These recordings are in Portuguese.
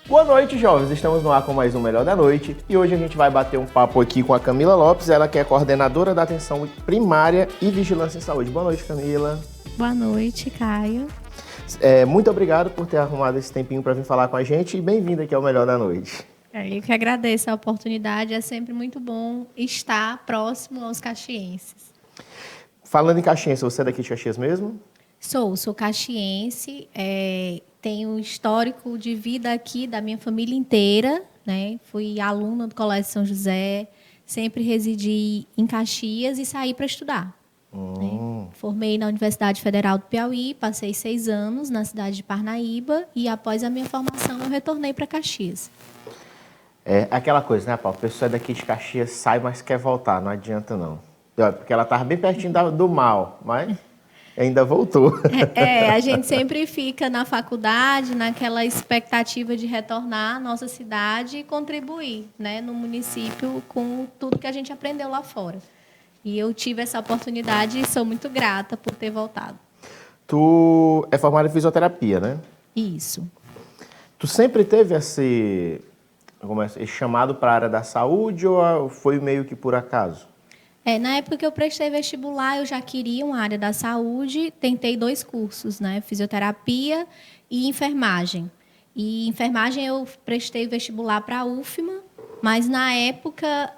Boa noite, jovens. Estamos no ar com mais um Melhor da Noite e hoje a gente vai bater um papo aqui com a Camila Lopes, ela que é coordenadora da Atenção Primária e Vigilância em Saúde. Boa noite, Camila. Boa noite, Caio. Muito obrigado por ter arrumado esse tempinho para vir falar com a gente e bem-vinda aqui ao Melhor da Noite. Eu que agradeço a oportunidade, é sempre muito bom estar próximo aos caxienses. Falando em Caxias, você é daqui de Caxias mesmo? Sou caxiense, tenho histórico de vida aqui da minha família inteira, né? Fui aluna do Colégio São José, sempre residi em Caxias e saí para estudar. Né? Formei na Universidade Federal do Piauí, passei 6 anos na cidade de Parnaíba e após a minha formação eu retornei para Caxias. É aquela coisa, né, Paulo? A pessoa é daqui de Caxias, sai, mas quer voltar, não adianta não. Porque ela estava bem pertinho do mal, mas ainda voltou. A gente sempre fica na faculdade, naquela expectativa de retornar à nossa cidade e contribuir, né, no município com tudo que a gente aprendeu lá fora. E eu tive essa oportunidade e sou muito grata por ter voltado. Tu é formada em fisioterapia, né? Isso. Tu sempre teve esse chamado para a área da saúde ou foi meio que por acaso? Na época que eu prestei vestibular, eu já queria uma área da saúde, tentei 2 cursos, né? Fisioterapia e enfermagem. E enfermagem eu prestei vestibular para a UFMA, mas na época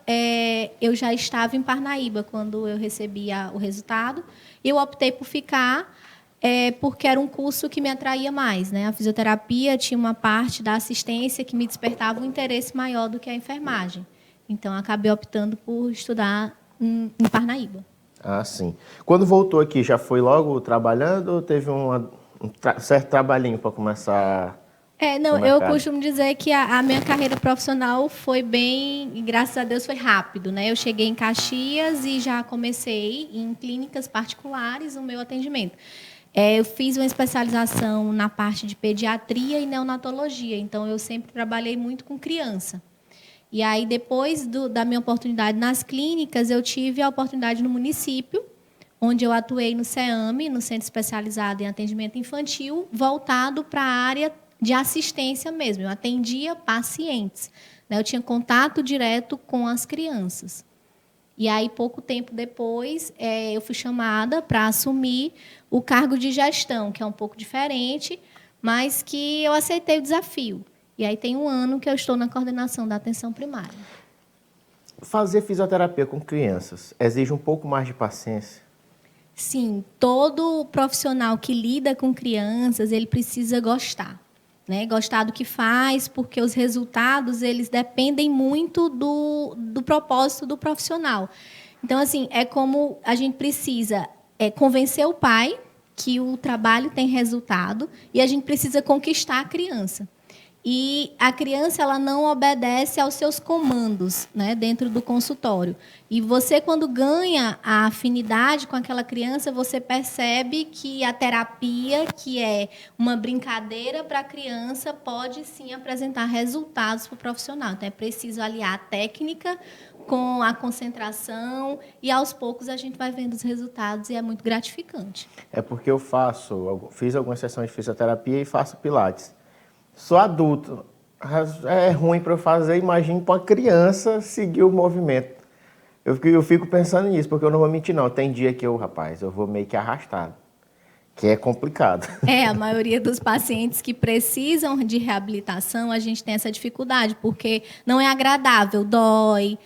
eu já estava em Parnaíba quando eu recebi o resultado. Eu optei por ficar porque era um curso que me atraía mais, né? A fisioterapia tinha uma parte da assistência que me despertava um interesse maior do que a enfermagem. Então, acabei optando por estudar em Parnaíba. Ah, sim. Quando voltou aqui, já foi logo trabalhando ou teve um certo trabalhinho para começar? Eu costumo dizer que a minha carreira profissional foi bem, e graças a Deus foi rápido, né? Eu cheguei em Caxias e já comecei em clínicas particulares o meu atendimento. Eu fiz uma especialização na parte de pediatria e neonatologia, então eu sempre trabalhei muito com criança. E aí, depois da minha oportunidade nas clínicas, eu tive a oportunidade no município, onde eu atuei no CEAME, no Centro Especializado em Atendimento Infantil, voltado para a área de assistência mesmo. Eu atendia pacientes, né? Eu tinha contato direto com as crianças. E aí, pouco tempo depois, eu fui chamada para assumir o cargo de gestão, que é um pouco diferente, mas que eu aceitei o desafio. E aí tem 1 ano que eu estou na coordenação da atenção primária. Fazer fisioterapia com crianças exige um pouco mais de paciência? Sim, todo profissional que lida com crianças, ele precisa gostar. Né? Gostar do que faz, porque os resultados eles dependem muito do propósito do profissional. Então, assim, é como a gente precisa convencer o pai que o trabalho tem resultado e a gente precisa conquistar a criança. E a criança ela não obedece aos seus comandos, né, dentro do consultório. E você, quando ganha a afinidade com aquela criança, você percebe que a terapia, que é uma brincadeira para a criança, pode sim apresentar resultados para o profissional. Então, é preciso aliar a técnica com a concentração e, aos poucos, a gente vai vendo os resultados e é muito gratificante. É porque eu fiz algumas sessões de fisioterapia e faço pilates. Sou adulto, é ruim para eu fazer, imagine para uma criança seguir o movimento. Eu fico pensando nisso, porque eu não vou mentir não, tem dia que eu vou meio que arrastado, que é complicado. A maioria dos pacientes que precisam de reabilitação, a gente tem essa dificuldade, porque não é agradável, dói,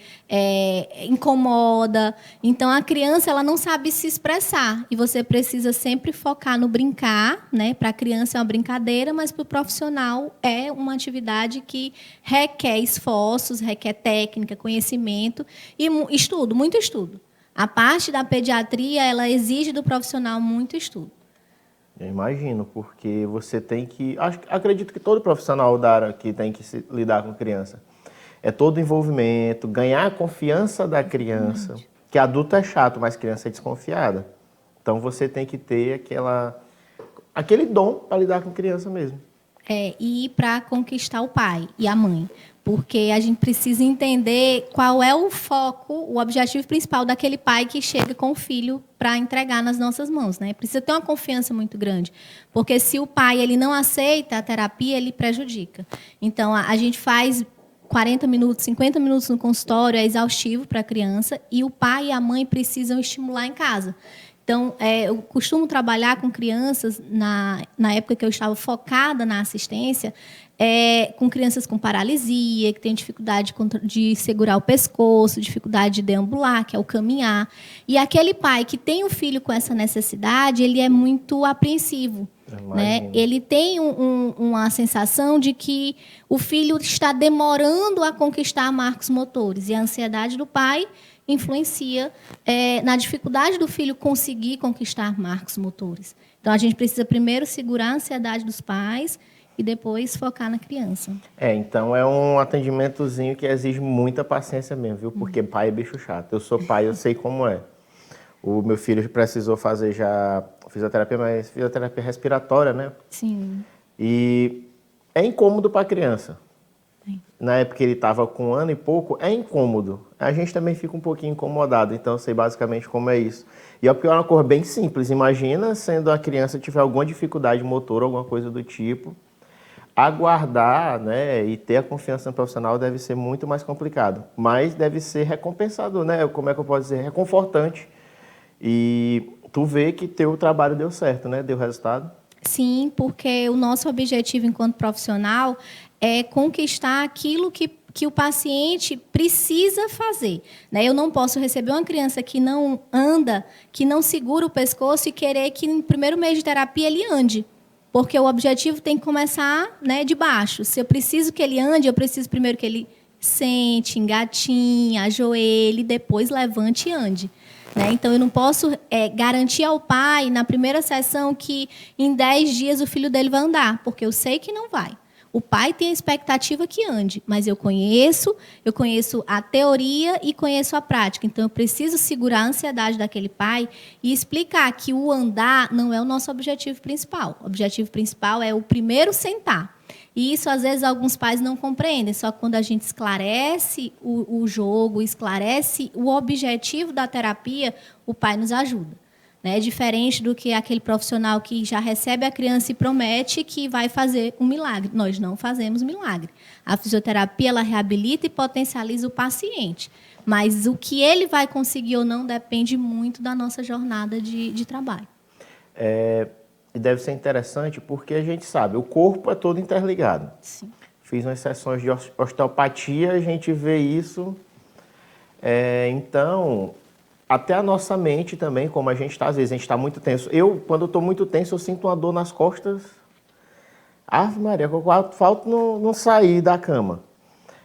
incomoda. Então, a criança ela não sabe se expressar. E você precisa sempre focar no brincar, né? Para a criança é uma brincadeira, mas para o profissional é uma atividade que requer esforços, requer técnica, conhecimento e estudo, muito estudo. A parte da pediatria, ela exige do profissional muito estudo. Eu imagino, porque você tem que... Acredito que todo profissional da área que tem que lidar com criança. É todo envolvimento, ganhar a confiança da criança. Exatamente. Que adulto é chato, mas criança é desconfiada. Então você tem que ter aquele dom para lidar com criança mesmo. E para conquistar o pai e a mãe. Porque a gente precisa entender qual é o foco, o objetivo principal daquele pai que chega com o filho para entregar nas nossas mãos, né? Precisa ter uma confiança muito grande, porque se o pai ele não aceita a terapia, ele prejudica. Então, a gente faz 40 minutos, 50 minutos no consultório, é exaustivo para a criança, e o pai e a mãe precisam estimular em casa. Então, eu costumo trabalhar com crianças, na época que eu estava focada na assistência, com crianças com paralisia, que têm dificuldade de segurar o pescoço, dificuldade de deambular, que é o caminhar. E aquele pai que tem um filho com essa necessidade, ele é muito apreensivo. Né? Ele tem uma sensação de que o filho está demorando a conquistar marcos motores. E a ansiedade do pai influencia na dificuldade do filho conseguir conquistar marcos motores. Então, a gente precisa primeiro segurar a ansiedade dos pais e depois focar na criança. Então é um atendimentozinho que exige muita paciência mesmo, viu? Porque pai é bicho chato. Eu sou pai, eu sei como é. O meu filho precisou fazer já fisioterapia, mas fisioterapia respiratória, né? Sim. E é incômodo para a criança. Sim. Na época que ele estava com 1 ano e pouco, é incômodo. A gente também fica um pouquinho incomodado, então eu sei basicamente como é isso. E é porque é uma cor bem simples. Imagina sendo a criança tiver alguma dificuldade motor, alguma coisa do tipo. Aguardar, né, e ter a confiança no profissional deve ser muito mais complicado, mas deve ser recompensador, né? Como é que eu posso dizer? Reconfortante. E tu vê que teu trabalho deu certo, né? Deu resultado. Sim, porque o nosso objetivo enquanto profissional é conquistar aquilo que o paciente precisa fazer. Né? Eu não posso receber uma criança que não anda, que não segura o pescoço e querer que no primeiro mês de terapia ele ande. Porque o objetivo tem que começar, né, de baixo. Se eu preciso que ele ande, eu preciso primeiro que ele sente, engatinhe, ajoelhe, depois levante e ande. Né? Então, eu não posso garantir ao pai, na primeira sessão, que em 10 dias o filho dele vai andar, porque eu sei que não vai. O pai tem a expectativa que ande, mas eu conheço a teoria e conheço a prática. Então, eu preciso segurar a ansiedade daquele pai e explicar que o andar não é o nosso objetivo principal. O objetivo principal é o primeiro sentar. E isso, às vezes, alguns pais não compreendem. Só que quando a gente esclarece o jogo, esclarece o objetivo da terapia, o pai nos ajuda. Né? Diferente do que aquele profissional que já recebe a criança e promete que vai fazer um milagre. Nós não fazemos milagre. A fisioterapia ela reabilita e potencializa o paciente. Mas o que ele vai conseguir ou não depende muito da nossa jornada de trabalho. E deve ser interessante porque a gente sabe, o corpo é todo interligado. Sim. Fiz umas sessões de osteopatia, a gente vê isso. Então, até a nossa mente também, como a gente está, às vezes a gente está muito tenso. Quando eu estou muito tenso, eu sinto uma dor nas costas. Ave Maria, falta não sair da cama.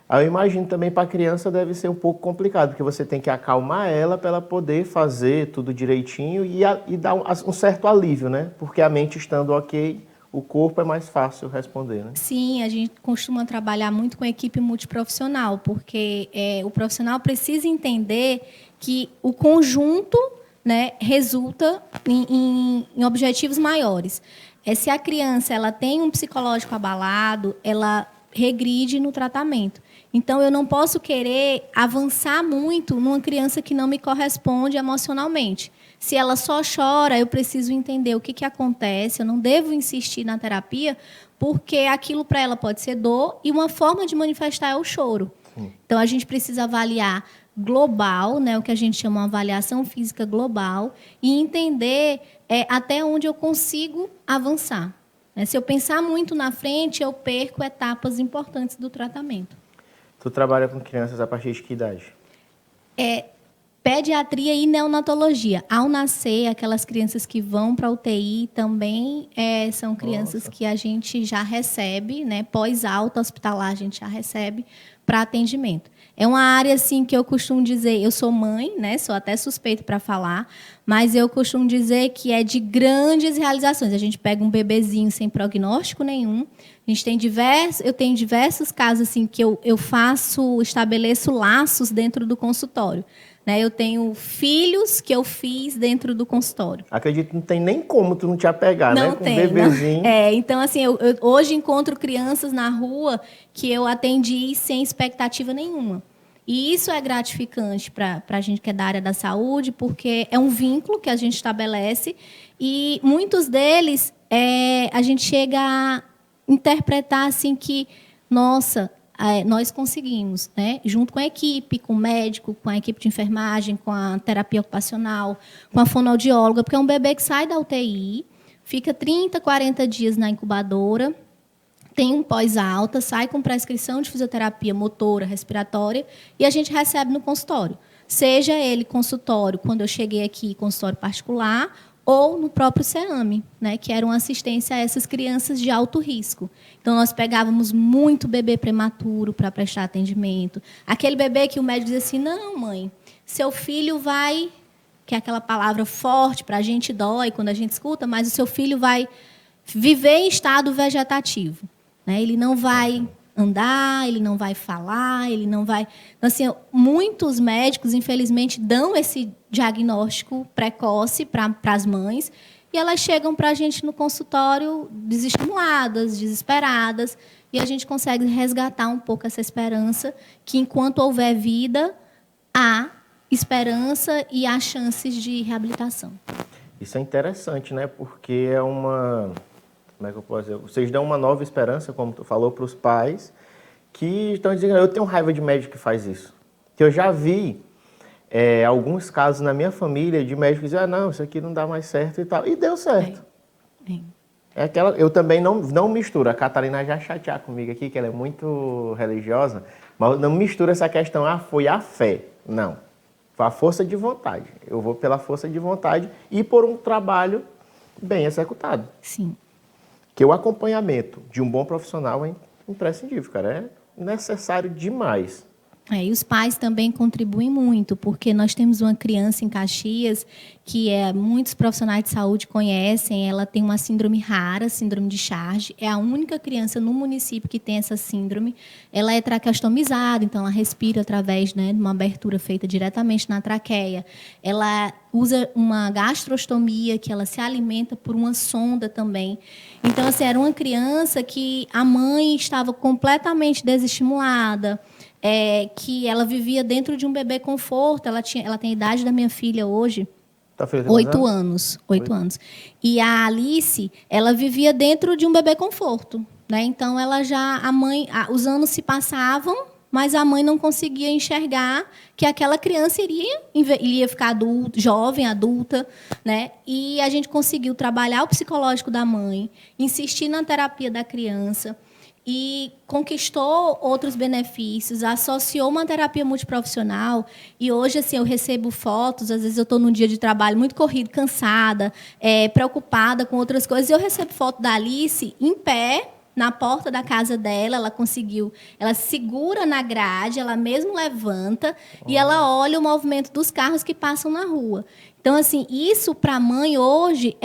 Aí eu imagino também para a criança deve ser um pouco complicado, porque você tem que acalmar ela para ela poder fazer tudo direitinho e dar um certo alívio, né? Porque a mente estando ok, o corpo é mais fácil responder, né? Sim, a gente costuma trabalhar muito com equipe multiprofissional, porque o profissional precisa entender que o conjunto, né, resulta em objetivos maiores. Se a criança ela tem um psicológico abalado, ela regride no tratamento. Então, eu não posso querer avançar muito numa criança que não me corresponde emocionalmente. Se ela só chora, eu preciso entender o que acontece. Eu não devo insistir na terapia, porque aquilo para ela pode ser dor e uma forma de manifestar é o choro. Sim. Então, a gente precisa avaliar global, né, o que a gente chama de avaliação física global, e entender até onde eu consigo avançar. Se eu pensar muito na frente, eu perco etapas importantes do tratamento. Tu trabalha com crianças a partir de que idade? Pediatria e neonatologia. Ao nascer, aquelas crianças que vão para a UTI também são crianças que a gente já recebe, né, pós-alta hospitalar, a gente já recebe para atendimento. É uma área assim que eu costumo dizer, eu sou mãe, né, sou até suspeita para falar, mas eu costumo dizer que é de grandes realizações. A gente pega um bebezinho sem prognóstico nenhum. A gente eu tenho diversos casos assim que eu estabeleço laços dentro do consultório. né? Eu tenho filhos que eu fiz dentro do consultório. Acredito que não tem nem como tu não te apegar, Não né? Com tem, um bebezinho. Então, assim, eu hoje encontro crianças na rua que eu atendi sem expectativa nenhuma. E isso é gratificante para a gente que é da área da saúde, porque é um vínculo que a gente estabelece e muitos deles a gente chega a interpretar assim que, nossa, nós conseguimos, né? Junto com a equipe, com o médico, com a equipe de enfermagem, com a terapia ocupacional, com a fonoaudióloga, porque é um bebê que sai da UTI, fica 30, 40 dias na incubadora, tem um pós-alta, sai com prescrição de fisioterapia motora, respiratória, e a gente recebe no consultório. Seja ele consultório, quando eu cheguei aqui, consultório particular, ou no próprio CEAME, né, que era uma assistência a essas crianças de alto risco. Então, nós pegávamos muito bebê prematuro para prestar atendimento. Aquele bebê que o médico dizia assim, não, mãe, seu filho vai... que é aquela palavra forte, para a gente dói quando a gente escuta, mas o seu filho vai viver em estado vegetativo. Né? Ele não vai andar, ele não vai falar, ele não vai... Então, assim, muitos médicos, infelizmente, dão esse diagnóstico precoce para as mães e elas chegam para a gente no consultório desestimuladas, desesperadas, e a gente consegue resgatar um pouco essa esperança que, enquanto houver vida, há esperança e há chances de reabilitação. Isso é interessante, né? Porque é uma... Como é que eu posso dizer? Vocês dão uma nova esperança, como tu falou, para os pais que estão dizendo, eu tenho raiva de médico que faz isso. Que eu já vi alguns casos na minha família de médicos que dizem, não, isso aqui não dá mais certo e tal. E deu certo. Eu também não misturo. A Catarina já chatear comigo aqui, que ela é muito religiosa, mas não misturo essa questão, foi a fé. Não. Foi a força de vontade. Eu vou pela força de vontade e por um trabalho bem executado. Sim. Que o acompanhamento de um bom profissional é imprescindível, cara. É necessário demais. E os pais também contribuem muito, porque nós temos uma criança em Caxias que muitos profissionais de saúde conhecem. Ela tem uma síndrome rara, síndrome de Charge. É a única criança no município que tem essa síndrome. Ela é traqueostomizada, então ela respira através, né, de uma abertura feita diretamente na traqueia. Ela usa uma gastrostomia, que ela se alimenta por uma sonda também. Então, assim, era uma criança que a mãe estava completamente desestimulada, que ela vivia dentro de um bebê conforto. Ela tem a idade da minha filha hoje, Tá 8 anos. 8 anos. E a Alice, ela vivia dentro de um bebê conforto, né? Então, os anos se passavam, mas a mãe não conseguia enxergar que aquela criança iria ficar jovem, adulta, né? E a gente conseguiu trabalhar o psicológico da mãe, insistir na terapia da criança e conquistou outros benefícios, associou uma terapia multiprofissional. E hoje, assim, eu recebo fotos, às vezes eu estou num dia de trabalho muito corrido, cansada, preocupada com outras coisas, e eu recebo foto da Alice em pé, na porta da casa dela. Ela segura na grade, ela mesmo levanta e ela olha o movimento dos carros que passam na rua. Então, assim, isso para a mãe hoje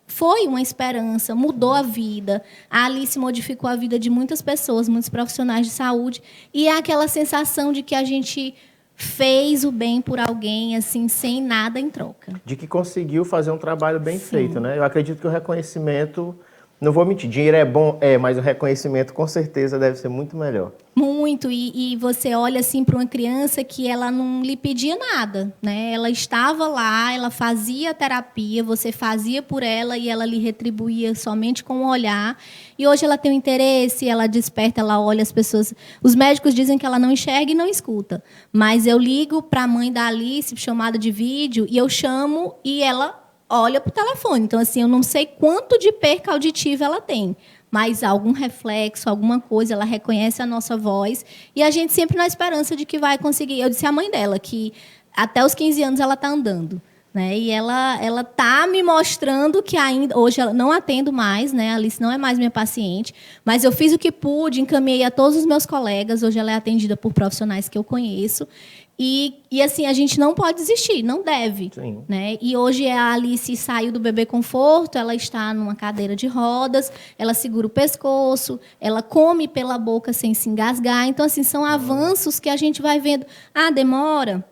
foi uma esperança, mudou a vida. A Alice modificou a vida de muitas pessoas, muitos profissionais de saúde, e é aquela sensação de que a gente fez o bem por alguém, assim, sem nada em troca. De que conseguiu fazer um trabalho bem feito, né? Eu acredito que o reconhecimento... Não vou mentir, dinheiro é bom, mas o reconhecimento com certeza deve ser muito melhor. Muito, e você olha assim para uma criança que ela não lhe pedia nada, né? Ela estava lá, ela fazia terapia, você fazia por ela e ela lhe retribuía somente com o olhar. E hoje ela tem um interesse, ela desperta, ela olha as pessoas. Os médicos dizem que ela não enxerga e não escuta, mas eu ligo para a mãe da Alice, chamada de vídeo, e eu chamo e ela olha para o telefone. Então, assim, eu não sei quanto de perca auditiva ela tem, mas algum reflexo, alguma coisa, ela reconhece a nossa voz, e a gente sempre na esperança de que vai conseguir. Eu disse à mãe dela que até os 15 anos ela está andando, né? E ela está me mostrando que ainda... Hoje eu não atendo mais, né? A Alice não é mais minha paciente, mas eu fiz o que pude, encaminhei a todos os meus colegas. Hoje ela é atendida por profissionais que eu conheço. E assim, a gente não pode desistir, não deve. Sim. Né? E hoje a Alice saiu do bebê conforto, ela está numa cadeira de rodas, ela segura o pescoço, ela come pela boca sem se engasgar. Então, assim, são avanços que a gente vai vendo. Demora.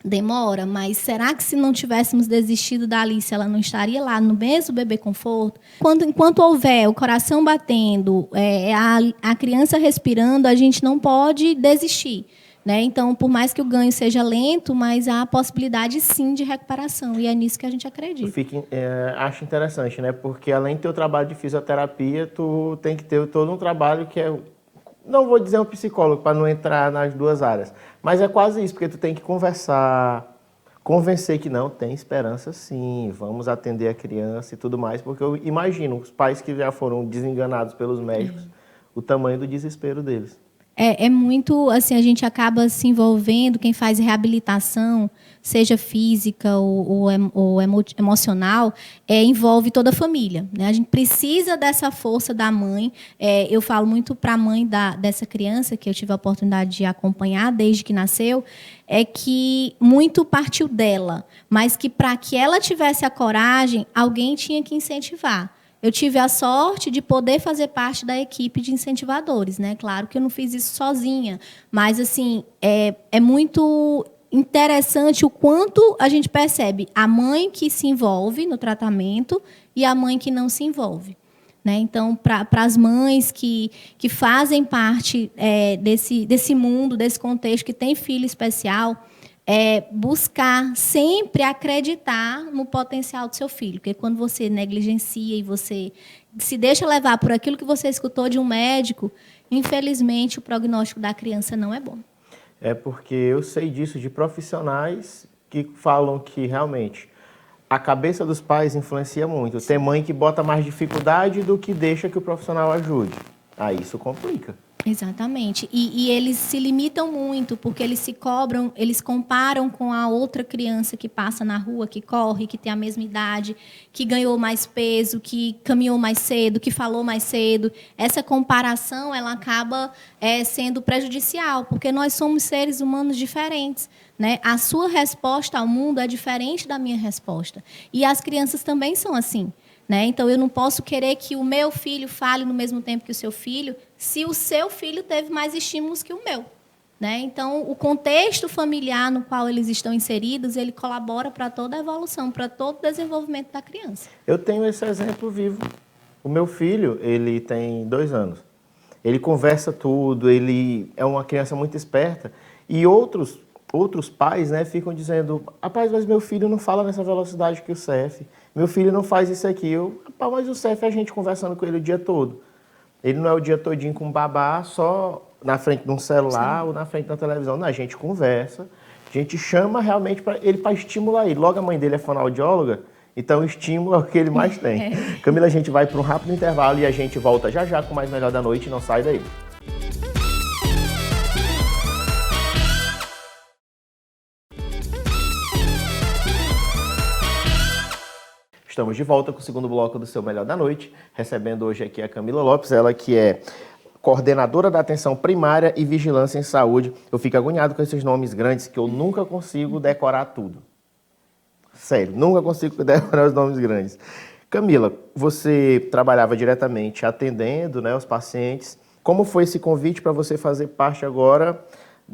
Demora, mas será que se não tivéssemos desistido da Alice, ela não estaria lá no mesmo bebê conforto? Enquanto houver o coração batendo, a criança respirando, a gente não pode desistir. Né? Então, por mais que o ganho seja lento, mas há a possibilidade, sim, de recuperação. E é nisso que a gente acredita. Acho interessante, né? Porque além do teu trabalho de fisioterapia, tu tem que ter todo um trabalho que é... Não vou dizer um psicólogo, para não entrar nas duas áreas. Mas é quase isso, porque tu tem que conversar, convencer que não, tem esperança sim, vamos atender a criança e tudo mais. Porque eu imagino, os pais que já foram desenganados pelos médicos, o tamanho do desespero deles. É muito, assim, a gente acaba se envolvendo, quem faz reabilitação, seja física ou emocional, envolve toda a família. Né? A gente precisa dessa força da mãe. Eu falo muito para a mãe dessa criança, que eu tive a oportunidade de acompanhar desde que nasceu, é que muito partiu dela, mas que para que ela tivesse a coragem, alguém tinha que incentivar. Eu tive a sorte de poder fazer parte da equipe de incentivadores, né? Claro que eu não fiz isso sozinha, mas assim é muito interessante o quanto a gente percebe a mãe que se envolve no tratamento e a mãe que não se envolve. Né? Então, para as mães que fazem parte desse mundo, desse contexto, que tem filho especial, buscar sempre acreditar no potencial do seu filho. Porque quando você negligencia e você se deixa levar por aquilo que você escutou de um médico, infelizmente, o prognóstico da criança não é bom. É porque eu sei disso de profissionais que falam que realmente a cabeça dos pais influencia muito. Tem mãe que bota mais dificuldade do que deixa que o profissional ajude. Aí isso complica. Exatamente. E eles se limitam muito, porque eles se cobram, eles comparam com a outra criança que passa na rua, que corre, que tem a mesma idade, que ganhou mais peso, que caminhou mais cedo, que falou mais cedo. Essa comparação, ela acaba sendo prejudicial, porque nós somos seres humanos diferentes. Né? A sua resposta ao mundo é diferente da minha resposta. E as crianças também são assim. Né? Então, eu não posso querer que o meu filho fale no mesmo tempo que o seu filho, se o seu filho teve mais estímulos que o meu. Né? Então, o contexto familiar no qual eles estão inseridos, ele colabora para toda a evolução, para todo o desenvolvimento da criança. Eu tenho esse exemplo vivo. O meu filho, ele tem 2 anos. Ele conversa tudo, ele é uma criança muito esperta. E outros pais, né, ficam dizendo, rapaz, mas meu filho não fala nessa velocidade que o CF. Meu filho não faz isso aqui. Mas o CF é a gente conversando com ele o dia todo. Ele não é o dia todinho com babá só na frente de um celular Sim. ou na frente da televisão. Não, a gente conversa, a gente chama realmente para estimular ele. Logo a mãe dele é fonoaudióloga, então o estímulo é o que ele mais tem. Camila, a gente vai para um rápido intervalo e a gente volta já já com mais Melhor da Noite. Não sai daí. Estamos de volta com o segundo bloco do seu Melhor da Noite, recebendo hoje aqui a Camila Lopes, ela que é coordenadora da Atenção Primária e Vigilância em Saúde. Eu fico agoniado com esses nomes grandes que eu nunca consigo decorar tudo. Sério, nunca consigo decorar os nomes grandes. Camila, você trabalhava diretamente atendendo, né, os pacientes. Como foi esse convite para você fazer parte agora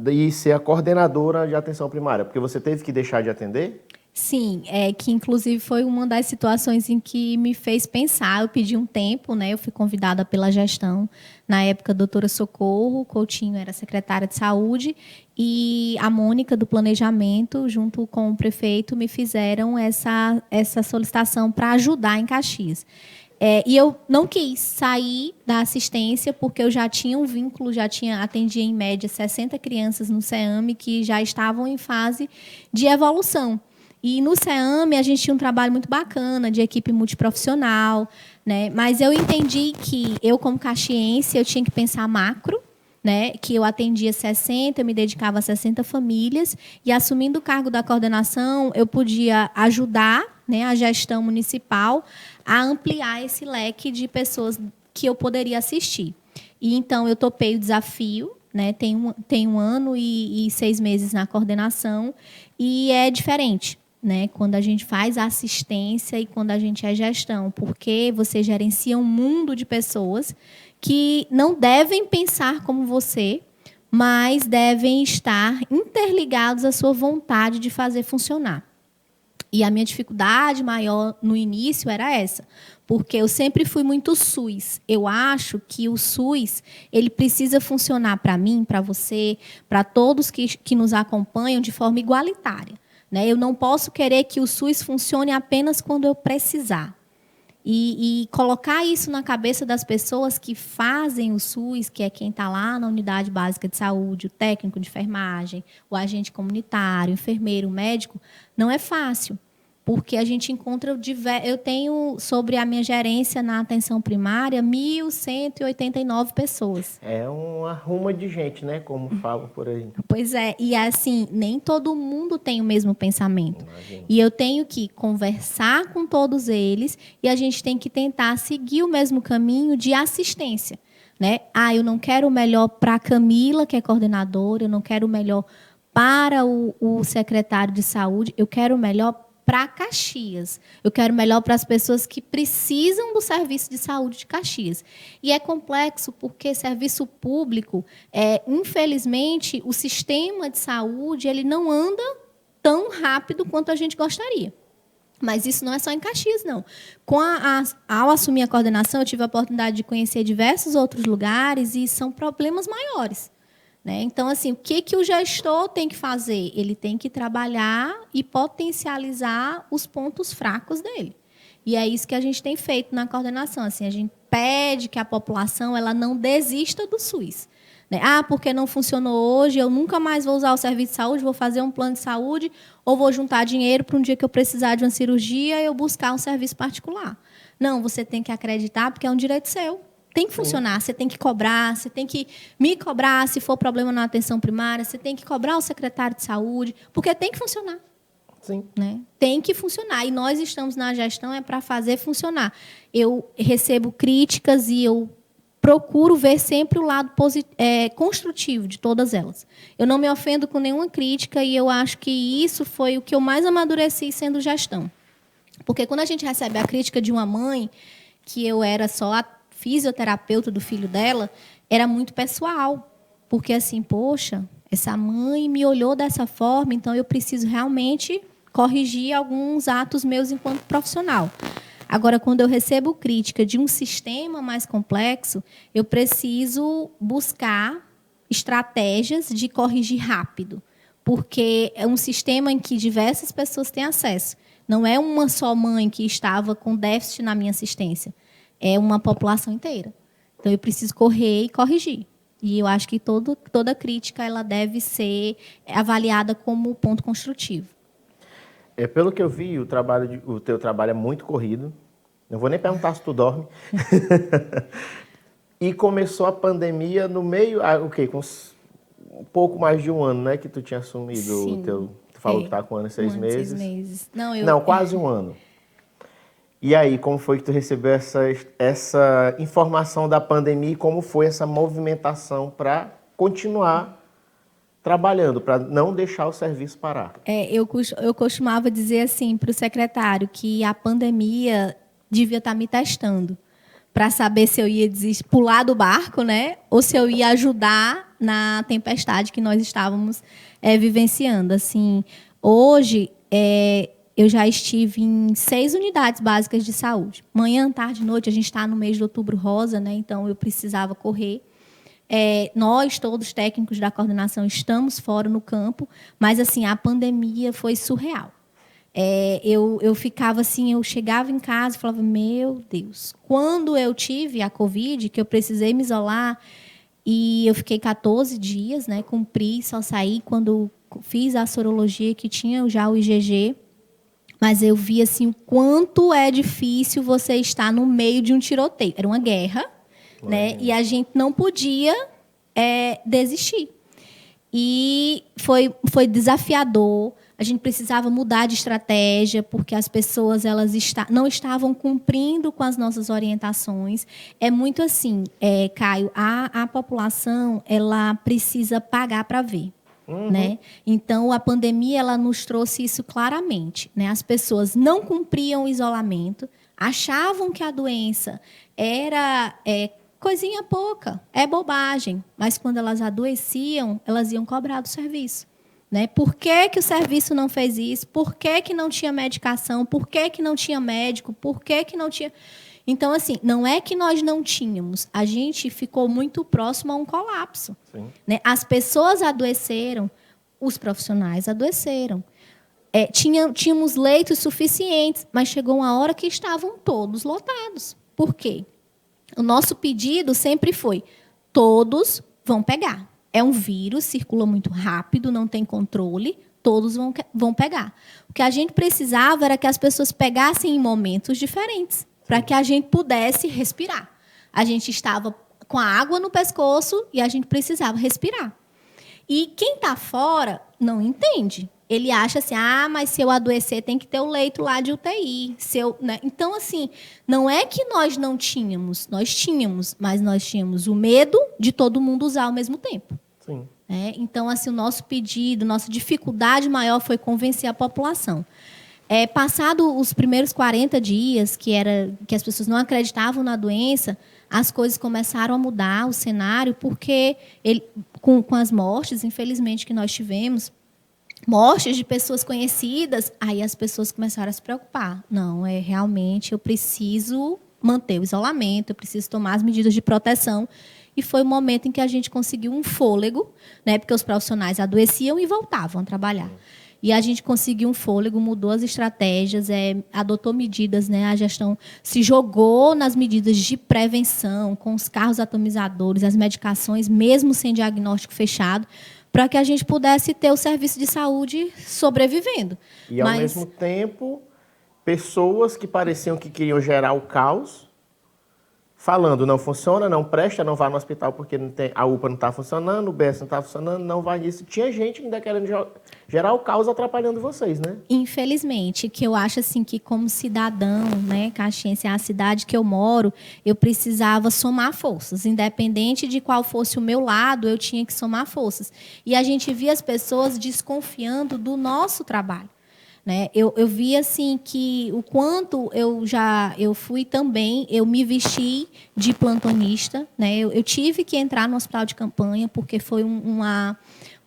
e ser a coordenadora de atenção primária? Porque você teve que deixar de atender? Sim, que inclusive foi uma das situações em que me fez pensar. Eu pedi um tempo, né? Eu fui convidada pela gestão. Na época, a doutora Socorro Coutinho era secretária de saúde e a Mônica, do planejamento, junto com o prefeito, me fizeram essa solicitação para ajudar em Caxias. E eu não quis sair da assistência porque eu já tinha um vínculo, atendia em média 60 crianças no CEAME que já estavam em fase de evolução. E no CEAME a gente tinha um trabalho muito bacana de equipe multiprofissional, né? Mas eu entendi que eu, como caxiense, eu tinha que pensar macro, né? Que eu atendia 60, eu me dedicava a 60 famílias e, assumindo o cargo da coordenação, eu podia ajudar, né, a gestão municipal a ampliar esse leque de pessoas que eu poderia assistir. E então eu topei o desafio, né? Tem um ano e 6 meses na coordenação e é diferente. Né, quando a gente faz assistência e quando a gente é gestão, porque você gerencia um mundo de pessoas que não devem pensar como você, mas devem estar interligados à sua vontade de fazer funcionar. E a minha dificuldade maior no início era essa, porque eu sempre fui muito SUS. Eu acho que o SUS ele precisa funcionar para mim, para você, para todos que nos acompanham de forma igualitária, né? Eu não posso querer que o SUS funcione apenas quando eu precisar. E colocar isso na cabeça das pessoas que fazem o SUS, que é quem está lá na unidade básica de saúde, o técnico de enfermagem, o agente comunitário, o enfermeiro, o médico, não é fácil. Porque a gente encontra... Eu tenho, sobre a minha gerência na atenção primária, 1.189 pessoas. É uma ruma de gente, né? Como falam por aí. Pois é. E, assim, nem todo mundo tem o mesmo pensamento. Imagina. E eu tenho que conversar com todos eles e a gente tem que tentar seguir o mesmo caminho de assistência, né? Eu não quero o melhor para a Camila, que é coordenadora, eu não quero o melhor para o secretário de saúde, eu quero o melhor para Caxias. Eu quero melhor para as pessoas que precisam do serviço de saúde de Caxias. E é complexo porque serviço público, infelizmente, o sistema de saúde ele não anda tão rápido quanto a gente gostaria. Mas isso não é só em Caxias, não. Ao assumir a coordenação, eu tive a oportunidade de conhecer diversos outros lugares e são problemas maiores. Né? Então, assim, o que o gestor tem que fazer? Ele tem que trabalhar e potencializar os pontos fracos dele. E é isso que a gente tem feito na coordenação. Assim, a gente pede que a população ela não desista do SUS. Né? Porque não funcionou hoje, eu nunca mais vou usar o serviço de saúde, vou fazer um plano de saúde ou vou juntar dinheiro para um dia que eu precisar de uma cirurgia e eu buscar um serviço particular. Não, você tem que acreditar porque é um direito seu. Tem que funcionar, você tem que cobrar, você tem que me cobrar se for problema na atenção primária, você tem que cobrar o secretário de saúde, porque tem que funcionar. Sim. Né? Tem que funcionar. E nós estamos na gestão para fazer funcionar. Eu recebo críticas e eu procuro ver sempre o lado construtivo de todas elas. Eu não me ofendo com nenhuma crítica e eu acho que isso foi o que eu mais amadureci sendo gestão. Porque quando a gente recebe a crítica de uma mãe, que eu era só a fisioterapeuta do filho dela, era muito pessoal. Porque, assim, poxa, essa mãe me olhou dessa forma, então eu preciso realmente corrigir alguns atos meus enquanto profissional. Agora, quando eu recebo crítica de um sistema mais complexo, eu preciso buscar estratégias de corrigir rápido. Porque é um sistema em que diversas pessoas têm acesso. Não é uma só mãe que estava com déficit na minha assistência. É uma população inteira. Então, eu preciso correr e corrigir. E eu acho que toda crítica ela deve ser avaliada como ponto construtivo. Pelo que eu vi, o teu trabalho é muito corrido. Não vou nem perguntar se tu dorme. E começou a pandemia no meio... com um pouco mais de um ano, né? Que tu tinha assumido Sim. o teu... Tu falou que está com um ano e 6 meses. 6 meses. Não, quase um ano. E aí, como foi que tu recebeu essa informação da pandemia e como foi essa movimentação para continuar trabalhando, para não deixar o serviço parar? Eu costumava dizer assim para o secretário que a pandemia devia estar me testando para saber se eu ia pular do barco, né? Ou se eu ia ajudar na tempestade que nós estávamos vivenciando. Assim, hoje... eu já estive em 6 unidades básicas de saúde. Manhã, tarde e noite, a gente está no mês de Outubro Rosa, né? Então eu precisava correr. Nós, todos técnicos da coordenação, estamos fora no campo, mas assim, a pandemia foi surreal. Eu ficava assim, eu chegava em casa e falava, meu Deus. Quando eu tive a Covid, que eu precisei me isolar, e eu fiquei 14 dias, né? Cumpri, só saí quando fiz a sorologia, que tinha já o IgG. Mas eu vi assim, o quanto é difícil você estar no meio de um tiroteio. Era uma guerra, né? E a gente não podia desistir. E foi desafiador. A gente precisava mudar de estratégia, porque as pessoas não estavam cumprindo com as nossas orientações. É muito assim, Caio, a população ela precisa pagar para ver. Né? Então, a pandemia ela nos trouxe isso claramente. Né? As pessoas não cumpriam o isolamento, achavam que a doença era coisinha pouca, é bobagem. Mas quando elas adoeciam, elas iam cobrar do serviço. Né? Por que o serviço não fez isso? Por que não tinha medicação? Por que não tinha médico? Por que não tinha... Então, assim, não é que nós não tínhamos. A gente ficou muito próximo a um colapso. Né? As pessoas adoeceram, os profissionais adoeceram. Tínhamos leitos suficientes, mas chegou uma hora que estavam todos lotados. Por quê? O nosso pedido sempre foi: todos vão pegar. É um vírus, circula muito rápido, não tem controle, todos vão pegar. O que a gente precisava era que as pessoas pegassem em momentos diferentes, para que a gente pudesse respirar. A gente estava com a água no pescoço e a gente precisava respirar. E quem está fora não entende. Ele acha assim, mas se eu adoecer tem que ter o leito lá de UTI. Né? Então, assim, não é que nós não tínhamos, nós tínhamos, mas nós tínhamos o medo de todo mundo usar ao mesmo tempo. Sim. Então, assim, o nosso pedido, nossa dificuldade maior foi convencer a população. Passado os primeiros 40 dias, que as pessoas não acreditavam na doença, as coisas começaram a mudar, o cenário, porque com as mortes, infelizmente, que nós tivemos, mortes de pessoas conhecidas, aí as pessoas começaram a se preocupar. Não, realmente eu preciso manter o isolamento, eu preciso tomar as medidas de proteção. E foi o momento em que a gente conseguiu um fôlego, né, porque os profissionais adoeciam e voltavam a trabalhar. E a gente conseguiu um fôlego, mudou as estratégias, adotou medidas, né, a gestão se jogou nas medidas de prevenção, com os carros atomizadores, as medicações, mesmo sem diagnóstico fechado, para que a gente pudesse ter o serviço de saúde sobrevivendo. E, ao mesmo tempo, pessoas que pareciam que queriam gerar o caos, falando, não funciona, não presta, não vá no hospital porque a UPA não está funcionando, o BS não está funcionando, não vai nisso. Tinha gente ainda querendo gerar o caos atrapalhando vocês, né? Infelizmente, que eu acho assim que como cidadão, né, Caxiense é a cidade que eu moro, eu precisava somar forças. Independente de qual fosse o meu lado, eu tinha que somar forças. E a gente via as pessoas desconfiando do nosso trabalho. Né? Eu vi assim que o quanto eu fui também, eu me vesti de plantonista, né? Eu tive que entrar no hospital de campanha porque foi um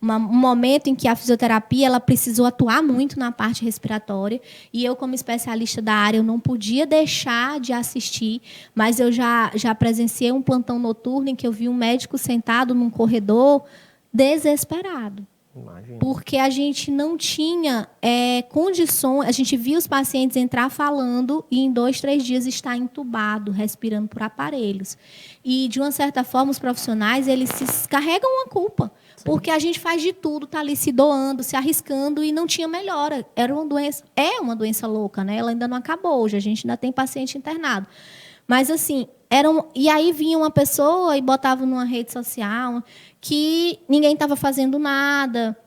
momento em que a fisioterapia ela precisou atuar muito na parte respiratória e eu, como especialista da área, eu não podia deixar de assistir, mas eu já presenciei um plantão noturno em que eu vi um médico sentado num corredor desesperado. Imagina. Porque a gente não tinha condições, a gente via os pacientes entrar falando e em 2, 3 dias estar entubado, respirando por aparelhos. E, de uma certa forma, os profissionais eles se carregam uma culpa. Sim. Porque a gente faz de tudo, está ali se doando, se arriscando e não tinha melhora. É uma doença louca, né? Ela ainda não acabou hoje, a gente ainda tem paciente internado. Mas, assim, e aí vinha uma pessoa e botava numa rede social que ninguém estava fazendo nada,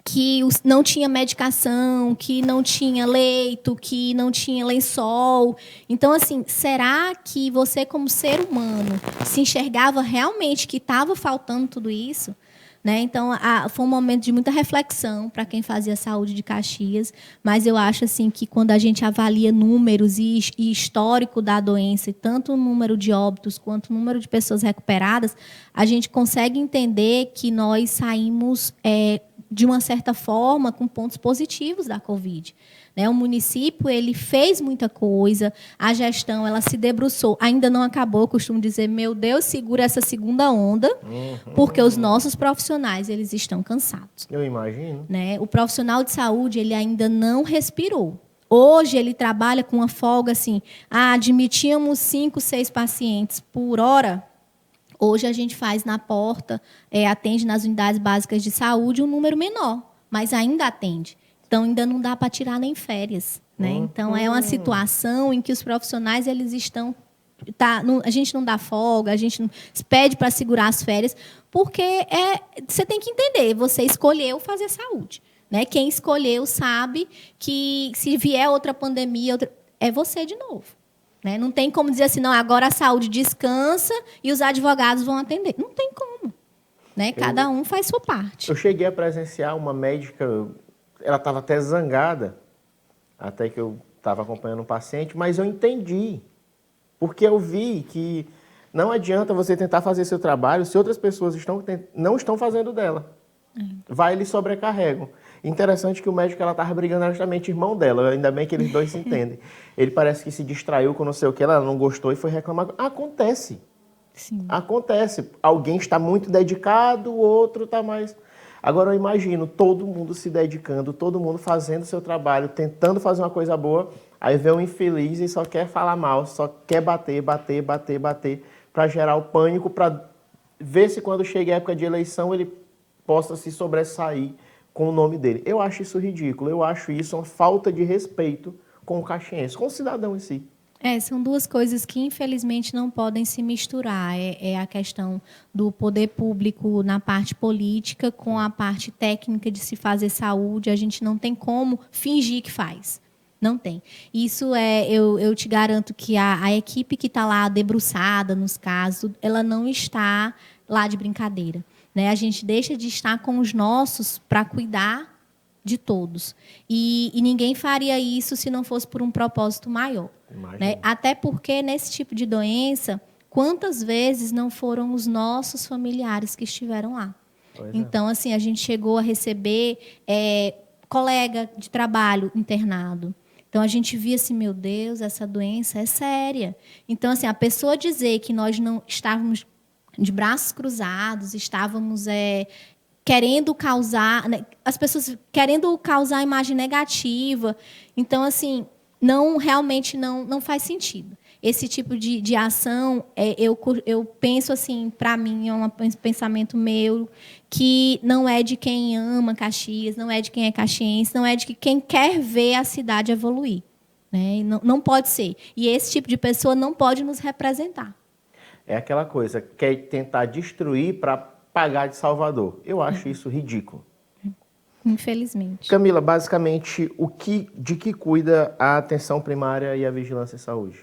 que não tinha medicação, que não tinha leito, que não tinha lençol. Então, assim, será que você, como ser humano, se enxergava realmente que estava faltando tudo isso? Né? Então, foi um momento de muita reflexão para quem fazia saúde de Caxias, mas eu acho assim, que quando a gente avalia números e histórico da doença, e tanto o número de óbitos quanto o número de pessoas recuperadas, a gente consegue entender que nós saímos, de uma certa forma, com pontos positivos da Covid. Né? O município ele fez muita coisa, a gestão ela se debruçou, ainda não acabou, eu costumo dizer, meu Deus, segura essa segunda onda, porque os nossos profissionais eles estão cansados. Eu imagino. Né? O profissional de saúde ele ainda não respirou. Hoje ele trabalha com uma folga assim, admitíamos 5, 6 pacientes por hora. Hoje a gente faz na porta, atende nas unidades básicas de saúde um número menor, mas ainda atende. Então, ainda não dá para tirar nem férias. Né? Então, é uma situação em que os profissionais eles estão... a gente não dá folga, a gente não pede para segurar as férias, porque você tem que entender, você escolheu fazer saúde. Né? Quem escolheu sabe que se vier outra pandemia, é você de novo. Né? Não tem como dizer assim, não, agora a saúde descansa e os advogados vão atender. Não tem como. Né? Cada um faz sua parte. Eu cheguei a presenciar uma médica... Ela estava até zangada, até que eu estava acompanhando um paciente, mas eu entendi. Porque eu vi que Não adianta você tentar fazer seu trabalho se outras pessoas não estão fazendo dela. Vai, eles sobrecarregam. Interessante que o médico, ela estava brigando era justamente o irmão dela, ainda bem que eles dois se entendem. Ele parece que se distraiu com não sei o que, ela não gostou e foi reclamar. Acontece. Sim. Acontece. Alguém está muito dedicado, o outro está mais... Agora eu imagino todo mundo se dedicando, todo mundo fazendo o seu trabalho, tentando fazer uma coisa boa, aí vem um infeliz e só quer falar mal, só quer bater, para gerar o pânico, para ver se quando chega a época de eleição ele possa se sobressair com o nome dele. Eu acho isso ridículo, eu acho isso uma falta de respeito com o caxiense, com o cidadão em si. São duas coisas que, infelizmente, não podem se misturar. É a questão do poder público na parte política com a parte técnica de se fazer saúde. A gente não tem como fingir que faz. Não tem. Isso eu te garanto que a equipe que está lá debruçada nos casos, ela não está lá de brincadeira. Né? A gente deixa de estar com os nossos para cuidar de todos. E ninguém faria isso se não fosse por um propósito maior. Né? Até porque, nesse tipo de doença, quantas vezes não foram os nossos familiares que estiveram lá? Então, assim, a gente chegou a receber colega de trabalho internado. Então, a gente via assim, meu Deus, essa doença é séria. Então, assim, a pessoa dizer que nós não estávamos de braços cruzados, estávamos... querendo causar, né, as pessoas querendo causar imagem negativa. Então, assim, realmente não faz sentido. Esse tipo de ação, eu penso assim, para mim, é um pensamento meu, que não é de quem ama Caxias, não é de quem é caxiense, não é de quem quer ver a cidade evoluir. Né? Não pode ser. E esse tipo de pessoa não pode nos representar. É aquela coisa, quer tentar destruir para pagar de salvador. Eu acho isso ridículo. Infelizmente. Camila, basicamente, de que cuida a atenção primária e a vigilância em saúde?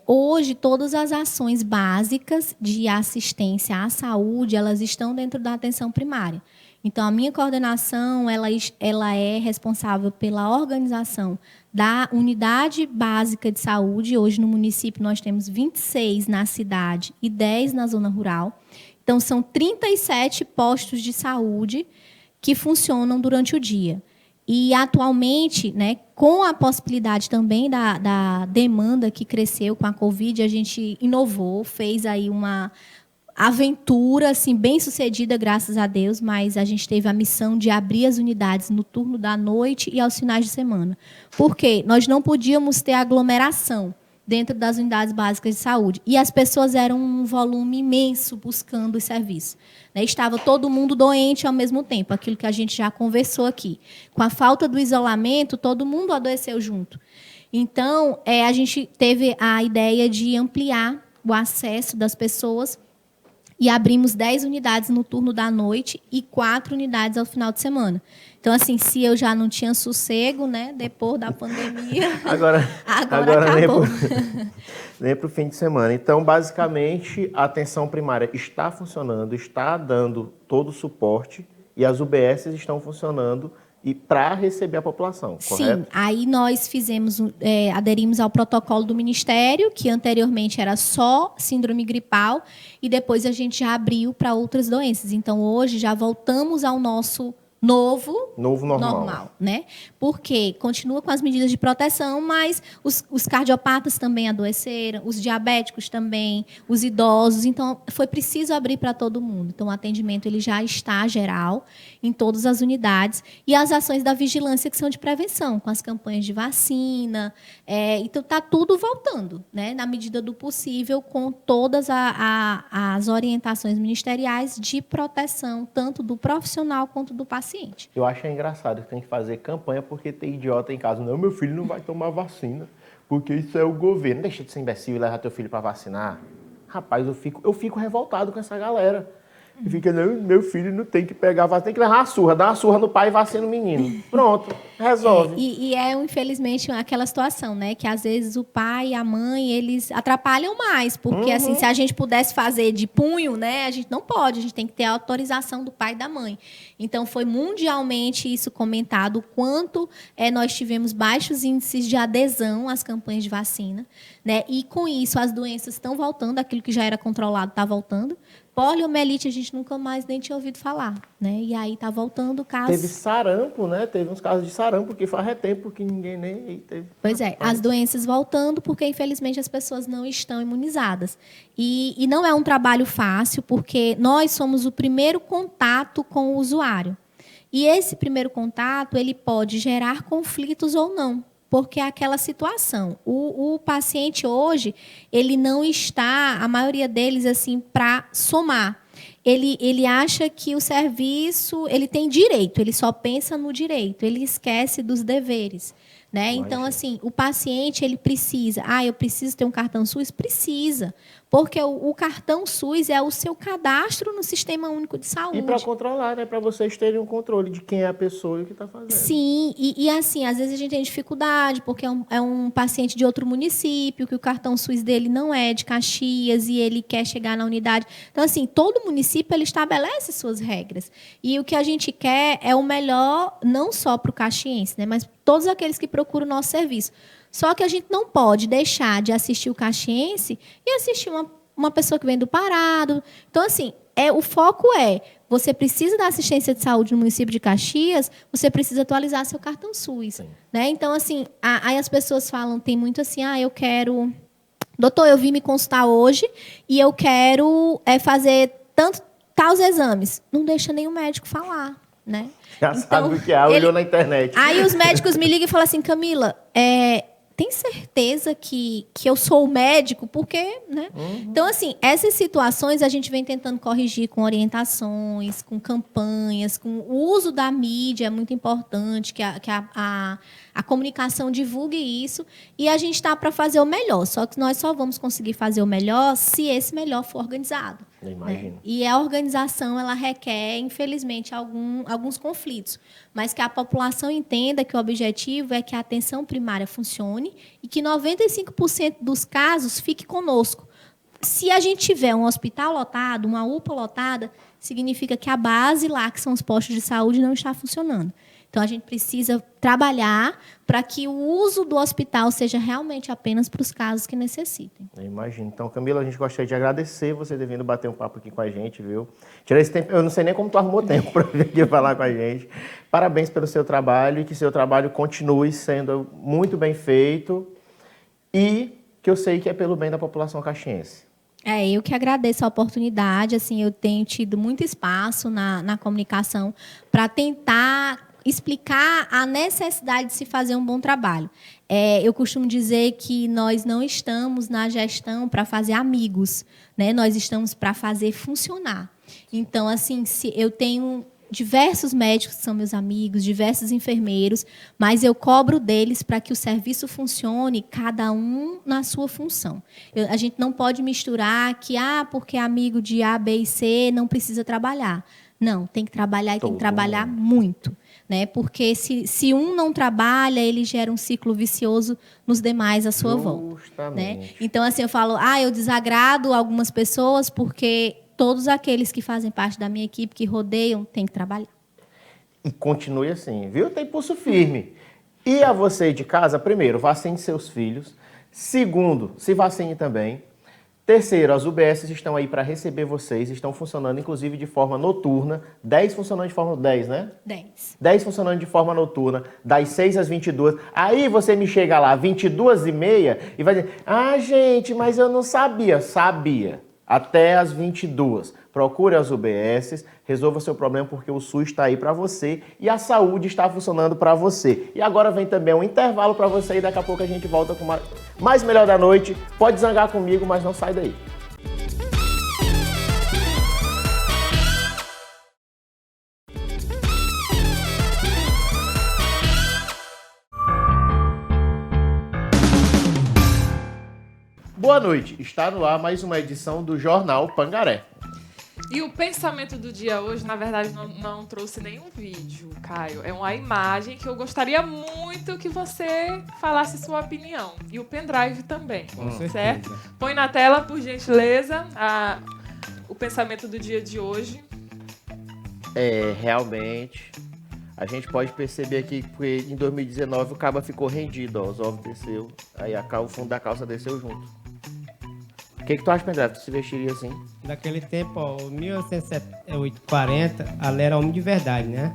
Hoje, todas as ações básicas de assistência à saúde, elas estão dentro da atenção primária. Então, a minha coordenação, ela é responsável pela organização da unidade básica de saúde. Hoje, no município, nós temos 26 na cidade e 10 na zona rural. Então, são 37 postos de saúde que funcionam durante o dia. E, atualmente, né, com a possibilidade também da demanda que cresceu com a Covid, a gente inovou, fez aí uma aventura assim, bem sucedida, graças a Deus, mas a gente teve a missão de abrir as unidades no turno da noite e aos finais de semana. Por quê? Nós não podíamos ter aglomeração dentro das unidades básicas de saúde. E as pessoas eram um volume imenso buscando os serviços. Né? Estava todo mundo doente ao mesmo tempo, aquilo que a gente já conversou aqui. Com a falta do isolamento, todo mundo adoeceu junto. Então, a gente teve a ideia de ampliar o acesso das pessoas e abrimos 10 unidades no turno da noite e 4 unidades ao final de semana. Então, assim, se eu já não tinha sossego, né, depois da pandemia, agora acabou. Nem para o fim de semana. Então, basicamente, a atenção primária está funcionando, está dando todo o suporte e as UBSs estão funcionando e para receber a população, correto? Sim, aí nós aderimos ao protocolo do Ministério, que anteriormente era só síndrome gripal, e depois a gente já abriu para outras doenças. Então, hoje, já voltamos ao nosso novo normal, né? Porque continua com as medidas de proteção, mas os cardiopatas também adoeceram, os diabéticos também, os idosos. Então, foi preciso abrir para todo mundo. Então, o atendimento ele já está geral em todas as unidades. E as ações da vigilância que são de prevenção, com as campanhas de vacina. Então, está tudo voltando, né? Na medida do possível, com todas as orientações ministeriais de proteção, tanto do profissional quanto do paciente. Eu acho engraçado que tem que fazer campanha porque tem idiota em casa. Não, meu filho não vai tomar vacina, porque isso é o governo. Deixa de ser imbecil e levar teu filho para vacinar. Rapaz, eu fico revoltado com essa galera. E fica, não, meu filho não tem que pegar vacina, tem que levar uma surra, dá uma surra no pai e vacina o menino. Pronto, resolve. E infelizmente, aquela situação, né? Que às vezes o pai e a mãe, eles atrapalham mais. Porque, assim, se a gente pudesse fazer de punho, né? A gente não pode, a gente tem que ter a autorização do pai e da mãe. Então, foi mundialmente isso comentado, o quanto nós tivemos baixos índices de adesão às campanhas de vacina, né? E, com isso, as doenças estão voltando, aquilo que já era controlado está voltando. Poliomielite a gente nunca mais nem tinha ouvido falar, né? E aí tá voltando o caso. Teve sarampo, né? Teve uns casos de sarampo que faz tempo que ninguém nem teve. Pois é, as doenças voltando porque infelizmente as pessoas não estão imunizadas. E não é um trabalho fácil porque nós somos o primeiro contato com o usuário. E esse primeiro contato, ele pode gerar conflitos ou não. Porque é aquela situação. O paciente hoje, ele não está, a maioria deles, assim, para somar. Ele acha que o serviço, ele tem direito, ele só pensa no direito, ele esquece dos deveres. Né? Então, assim, o paciente, ele precisa... eu preciso ter um cartão SUS? Precisa. Porque o cartão SUS é o seu cadastro no Sistema Único de Saúde. E para controlar, né? Para vocês terem um controle de quem é a pessoa e o que está fazendo. Sim, e assim, às vezes a gente tem dificuldade, porque é um paciente de outro município, que o cartão SUS dele não é de Caxias e ele quer chegar na unidade. Então, assim, todo município, ele estabelece suas regras. E o que a gente quer é o melhor, não só para o caxiense, né? Mas todos aqueles que procuram o nosso serviço. Só que a gente não pode deixar de assistir o caxiense e assistir uma pessoa que vem do Parado. Então, assim, o foco você precisa da assistência de saúde no município de Caxias, você precisa atualizar seu cartão SUS. Né? Então, assim, aí as pessoas falam, tem muito assim, eu quero... Doutor, eu vim me consultar hoje e eu quero fazer tais exames. Não deixa nenhum médico falar, né? Já sabe o que olhou na internet. Aí os médicos me ligam e falam assim, Camila, tem certeza que eu sou o médico? Porque, né? Então, assim, essas situações a gente vem tentando corrigir com orientações, com campanhas, com o uso da mídia, é muito importante que a comunicação divulgue isso, e a gente está para fazer o melhor, só que nós só vamos conseguir fazer o melhor se esse melhor for organizado. Eu imagino. Né? E a organização, ela requer, infelizmente, alguns conflitos, mas que a população entenda que o objetivo é que a atenção primária funcione e que 95% dos casos fique conosco. Se a gente tiver um hospital lotado, uma UPA lotada, significa que a base lá, que são os postos de saúde, não está funcionando. Então, a gente precisa trabalhar para que o uso do hospital seja realmente apenas para os casos que necessitem. Eu imagino. Então, Camila, a gente gostaria de agradecer você ter vindo bater um papo aqui com a gente, viu? Tirar esse tempo, eu não sei nem como tu arrumou tempo para vir aqui falar com a gente. Parabéns pelo seu trabalho e que seu trabalho continue sendo muito bem feito e que eu sei que é pelo bem da população caxiense. Eu que agradeço a oportunidade. Assim, eu tenho tido muito espaço na comunicação para tentar explicar a necessidade de se fazer um bom trabalho. Eu costumo dizer que nós não estamos na gestão para fazer amigos, né? Nós estamos para fazer funcionar. Então, assim, eu tenho diversos médicos que são meus amigos, diversos enfermeiros, mas eu cobro deles para que o serviço funcione, cada um na sua função. A gente não pode misturar que, porque amigo de A, B e C não precisa trabalhar. Não, tem que trabalhar e tem que trabalhar muito. Né? Porque se um não trabalha, ele gera um ciclo vicioso nos demais à sua volta. Né? Então, assim, eu falo, eu desagrado algumas pessoas porque todos aqueles que fazem parte da minha equipe, que rodeiam, têm que trabalhar. E continue assim, viu? Tem pulso firme. E a você de casa, primeiro, vacine seus filhos. Segundo, se vacine também. Terceiro, as UBS estão aí para receber vocês, estão funcionando inclusive de forma noturna, 10 funcionando de forma... 10, né? 10. 10 funcionando de forma noturna, das 6 às 22. Aí você me chega lá, 22h30, e vai dizer, gente, mas eu não sabia. Sabia. Até às 22. Procure as UBS, resolva seu problema porque o SUS está aí para você e a saúde está funcionando para você. E agora vem também um intervalo para você e daqui a pouco a gente volta com mais Melhor da Noite. Pode zangar comigo, mas não sai daí. Boa noite, está no ar mais uma edição do Jornal Pangaré. E o pensamento do dia hoje, na verdade, não trouxe nenhum vídeo, Caio. É uma imagem que eu gostaria muito que você falasse sua opinião. E o pendrive também, certo? Põe na tela, por gentileza, o pensamento do dia de hoje. Realmente, a gente pode perceber aqui que em 2019 o cabo ficou rendido, ó, os ovos desceu, aí o fundo da calça desceu junto. O que tu acha, Pendrive? Tu se vestiria assim? Naquele tempo, ó, 1940, ali era homem de verdade, né?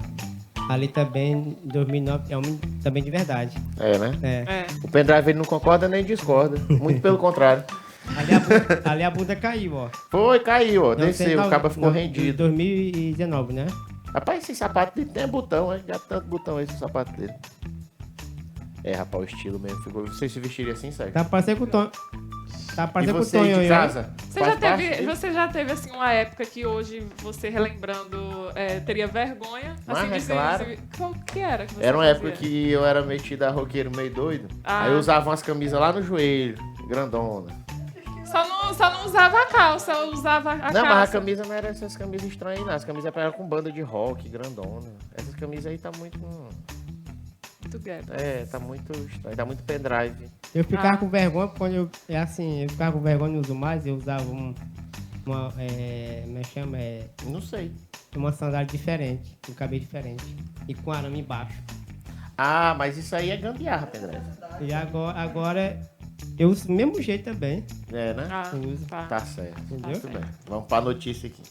Ali também, em 2009, é homem também de verdade. Né? O Pendrive ele não concorda nem discorda, muito pelo contrário. Ali a bunda caiu, ó. Caiu, ó, desceu, o cabo ficou rendido. Em 2019, né? Rapaz, esse sapato dele tem botão, hein? Já tanto botão esse sapato dele. Rapaz, o estilo mesmo. Você se vestiria assim, Sérgio? Tá parecendo com o Tonho. Tá parecendo com o E você Tonho de aí, casa? Você já teve assim, uma época que hoje, você relembrando, teria vergonha? Assim, Mas é claro. Qual que era que você Era uma fazia? época que eu era metido a roqueiro meio doido. Ah. Aí eu usava umas camisas lá no joelho, grandona. Só não usava a calça, eu usava a calça. Não, mas a camisa não era essas camisas estranhas, não. As camisas eram com banda de rock, grandona. Essas camisas aí tá muito... Muito ghetto. tá muito estranho, tá muito pendrive. Eu ficava com vergonha quando eu ficava com vergonha, não uso mais, eu usava como é que chama? Não sei. Uma sandália diferente, com cabelo diferente e com arame embaixo. Ah, mas isso aí é gambiarra, pendrive. E agora eu uso do mesmo jeito também. Né? Uso. Tá certo. Entendeu? Muito bem. Vamos pra notícia aqui.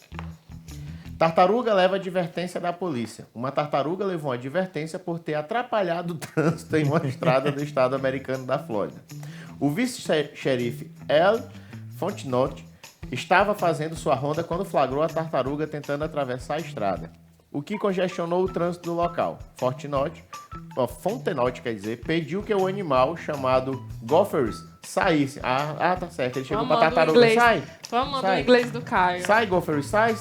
Tartaruga leva advertência da polícia. Uma tartaruga levou uma advertência por ter atrapalhado o trânsito em uma estrada do estado americano da Flórida. O vice-xerife Al Fontenot estava fazendo sua ronda quando flagrou a tartaruga tentando atravessar a estrada, o que congestionou o trânsito do local. Fontenot, quer dizer, pediu que o animal chamado Gophers saísse. Tá certo. Ele chegou pra tartaruga. Sai. Tô amando o inglês do Caio. Sai, Gophers, sai.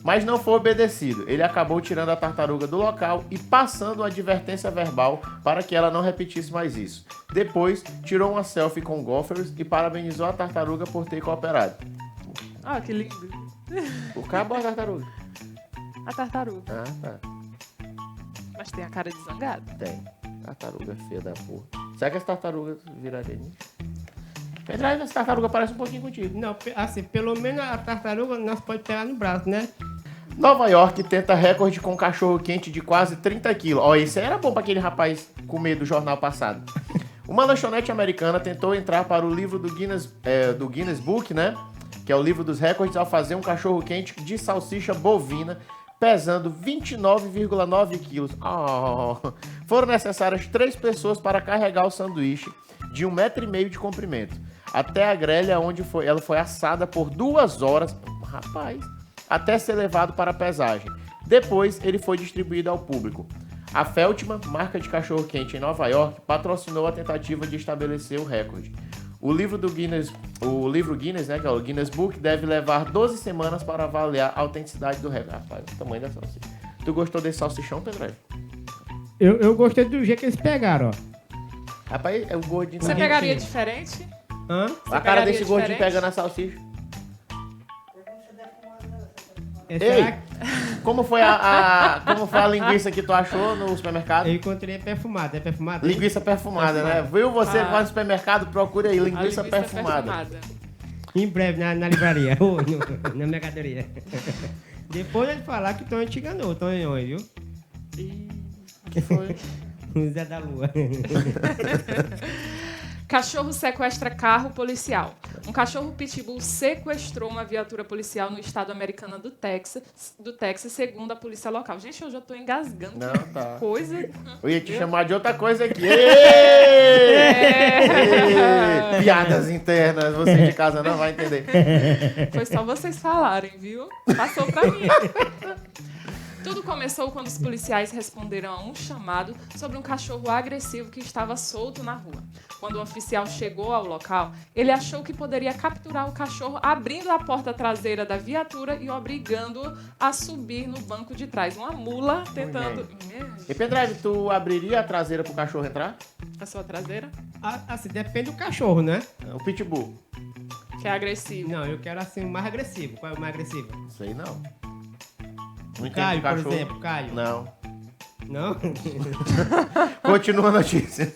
Mas não foi obedecido. Ele acabou tirando a tartaruga do local e passando uma advertência verbal para que ela não repetisse mais isso. Depois, tirou uma selfie com Gophers e parabenizou a tartaruga por ter cooperado. Ah, que lindo. O cabo ou a tartaruga? A tartaruga. Ah, tá. Mas tem a cara de zangado. Tem. Tartaruga feia da porra. Será que essa tartaruga viraria nisso? Pendrive, essa tartaruga parece um pouquinho contigo. Não, assim, pelo menos a tartaruga nós pode pegar no braço, né? Nova York tenta recorde com cachorro quente de quase 30 quilos. Ó, esse era bom para aquele rapaz comer do jornal passado. Uma lanchonete americana tentou entrar para o livro do Guinness Book, né? Que é o livro dos recordes, ao fazer um cachorro quente de salsicha bovina pesando 29,9 quilos. Oh. Foram necessárias 3 pessoas para carregar o sanduíche de 1,5 metro de comprimento até a grelha onde ela foi assada por 2 horas. Rapaz... até ser levado para a pesagem. Depois, ele foi distribuído ao público. A Feltman, marca de cachorro-quente em Nova York, patrocinou a tentativa de estabelecer o recorde. O livro Guinness, né, que é o Guinness Book, deve levar 12 semanas para avaliar a autenticidade do recorde. Rapaz, o tamanho da salsicha. Tu gostou desse salsichão, Pedro? Eu gostei do jeito que eles pegaram, ó. Rapaz, é o gordinho. Você pegaria diferente? Hã? A cara desse gordinho pegando a salsicha. Ei, como foi a linguiça que tu achou no supermercado? eu encontrei perfumada, é perfumada? Linguiça perfumada, né? Viu você vai no supermercado, procure aí, linguiça perfumada. Em breve, na livraria, ou na mercadoria. Depois ele falar que o Tonho te enganou, Tonho, viu? Que foi? O Zé da Lua. Cachorro sequestra carro policial. Um cachorro pitbull sequestrou uma viatura policial no estado americano do Texas, segundo a polícia local. Gente, eu já tô engasgando. Não, tá. Coisa. Eu ia te chamar de outra coisa aqui. Piadas internas, você de casa não vai entender. Foi só vocês falarem, viu? Passou pra mim. Tudo começou quando os policiais responderam a um chamado sobre um cachorro agressivo que estava solto na rua. Quando o oficial chegou ao local, ele achou que poderia capturar o cachorro abrindo a porta traseira da viatura e obrigando-o a subir no banco de trás. Uma mula tentando... E Pendrive, tu abriria a traseira pro cachorro entrar? A sua traseira? Assim, depende do cachorro, né? O pitbull. Que é agressivo. Não, eu quero assim, o mais agressivo. Qual é o mais agressivo? Sei não. Não Caio, entendo por cachorro. exemplo, Caio. Não. Não? Continua a notícia.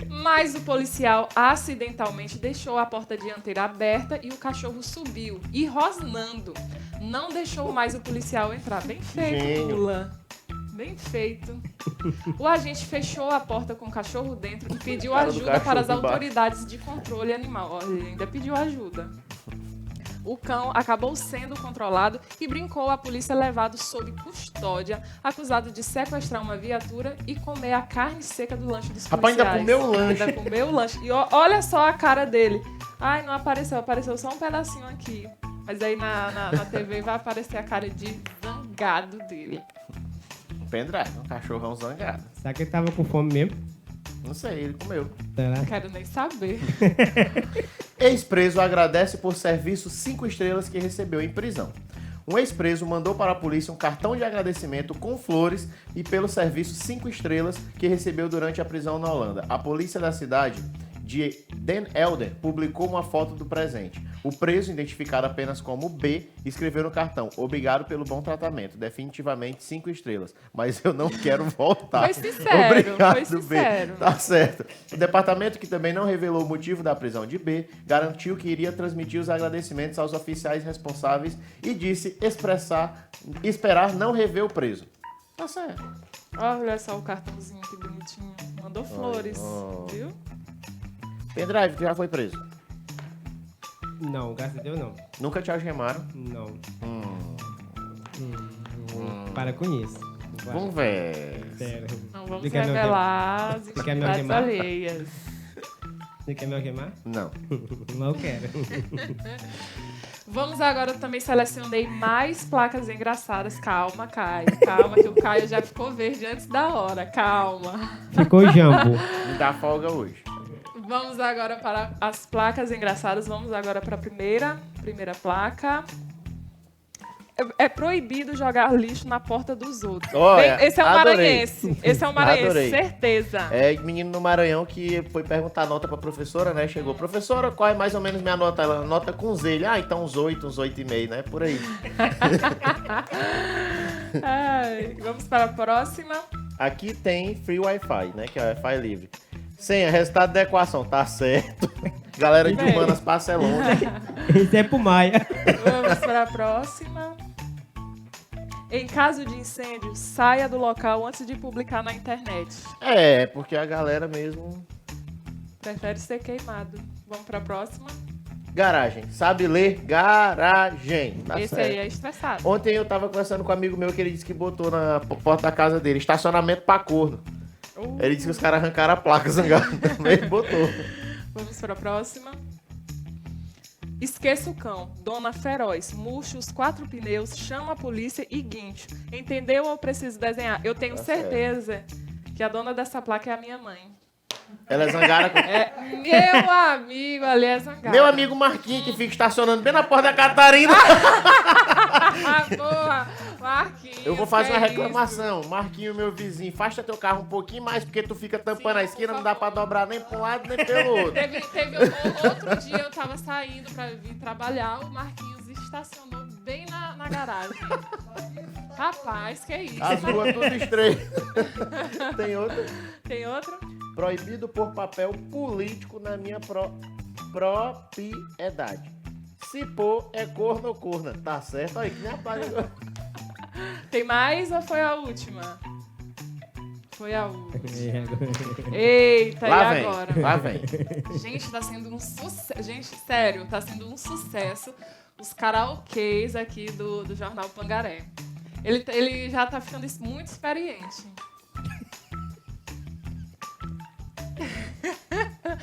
Mas o policial acidentalmente deixou a porta dianteira aberta e o cachorro subiu e rosnando. Não deixou mais o policial entrar. Bem feito, Gênio. Pula. Bem feito. O agente fechou a porta com o cachorro dentro e pediu Cara do ajuda cachorro para as embaixo. autoridades de controle animal. Olha, ele ainda pediu ajuda. O cão acabou sendo controlado e brincou a polícia levado sob custódia, acusado de sequestrar uma viatura e comer a carne seca do lanche dos Rapaz, policiais. ainda comeu o lanche. Ainda comeu o lanche. E olha só a cara dele. Ai, não apareceu. Apareceu só um pedacinho aqui. Mas aí na TV vai aparecer a cara de zangado dele. Pendrive, um cachorrão zangado. Será que ele tava com fome mesmo? Não sei, ele comeu. Será? Não quero nem saber. Ex-preso agradece por serviço 5 estrelas que recebeu em prisão. Um ex-preso mandou para a polícia um cartão de agradecimento com flores e pelo serviço 5 estrelas que recebeu durante a prisão na Holanda. A polícia da cidade de Den Helder publicou uma foto do presente. O preso, identificado apenas como B, escreveu no cartão: "Obrigado pelo bom tratamento, definitivamente 5 estrelas, mas eu não quero voltar." Foi sincero, Obrigado, foi sincero. B. Tá certo. O departamento, que também não revelou o motivo da prisão de B, garantiu que iria transmitir os agradecimentos aos oficiais responsáveis e disse esperar não rever o preso. Tá certo. Olha só o cartãozinho, que bonitinho. Mandou flores, viu? Pendrive, tu já foi preso? Não, graças a Deus não. Nunca te algemaram? Não. Para com isso. Vai. Vamos ver. Sério. Não vamos Você quer me revelar as Você quer me intimidades algemar? alheias. Você quer me algemar? Não. Não quero. Vamos agora, eu também selecionei mais placas engraçadas. Calma, Caio. Calma, que o Caio já ficou verde antes da hora. Calma. Ficou jambo. Me dá folga hoje. Vamos agora para as placas engraçadas. Vamos agora para a primeira placa. É proibido jogar lixo na porta dos outros. Olha, Esse é um adorei. maranhense. Esse é um maranhense, Adorei. certeza. É menino no Maranhão que foi perguntar a nota pra professora, né? Chegou: "Professora, qual é mais ou menos minha nota?" Ela: "Nota com Z." Ele: "Ah, então uns 8,5, né? Por aí." Ai, vamos para a próxima. Aqui tem free Wi-Fi, né? Que é Wi-Fi livre. Senha, resultado da equação, tá certo. Galera de Bem. humanas, Barcelona. Isso é pro Maia. Vamos para a próxima. Em caso de incêndio, saia do local antes de publicar na internet. É, porque a galera mesmo... Prefere ser queimado. Vamos para a próxima. Garagem. Sabe ler? Garagem. Tá Esse certo. aí é estressado. Ontem eu tava conversando com um amigo meu que ele disse que botou na porta da casa dele estacionamento pra corno. Ele disse que os caras arrancaram a placa zangada. Ele botou. Vamos para a próxima. Esqueça o cão. Dona feroz. Murcha os 4 pneus, chama a polícia e guincho. Entendeu ou preciso desenhar? Eu tenho Tá certeza que a dona dessa placa é a minha mãe. Ela é zangada com... Meu amigo ali é zangado. Meu amigo Marquinhos, que fica estacionando bem na porta da Catarina. Ah, boa! Marquinhos. Eu vou fazer uma que é isso? reclamação. Marquinho, meu vizinho, afasta teu carro um pouquinho mais, porque tu fica tampando Sim, a esquina, por não dá pra favor. dobrar nem pra um lado nem pelo outro. Teve outro dia eu tava saindo pra vir trabalhar, o Marquinhos estacionou bem na garagem. Rapaz, que é isso? As ruas tudo estreitas. Tem outra. Tem outra? Proibido pôr papel político na minha propriedade. Se pôr, é corno ou corna. Tá certo? Olha, que nem a placa. Tem mais ou foi a última? Foi a última. Eita, Lá e vem, agora? lá vem. Gente, tá sendo um sucesso. Gente, sério, tá sendo um sucesso os karaokês aqui do Jornal Pangaré. Ele já tá ficando muito experiente.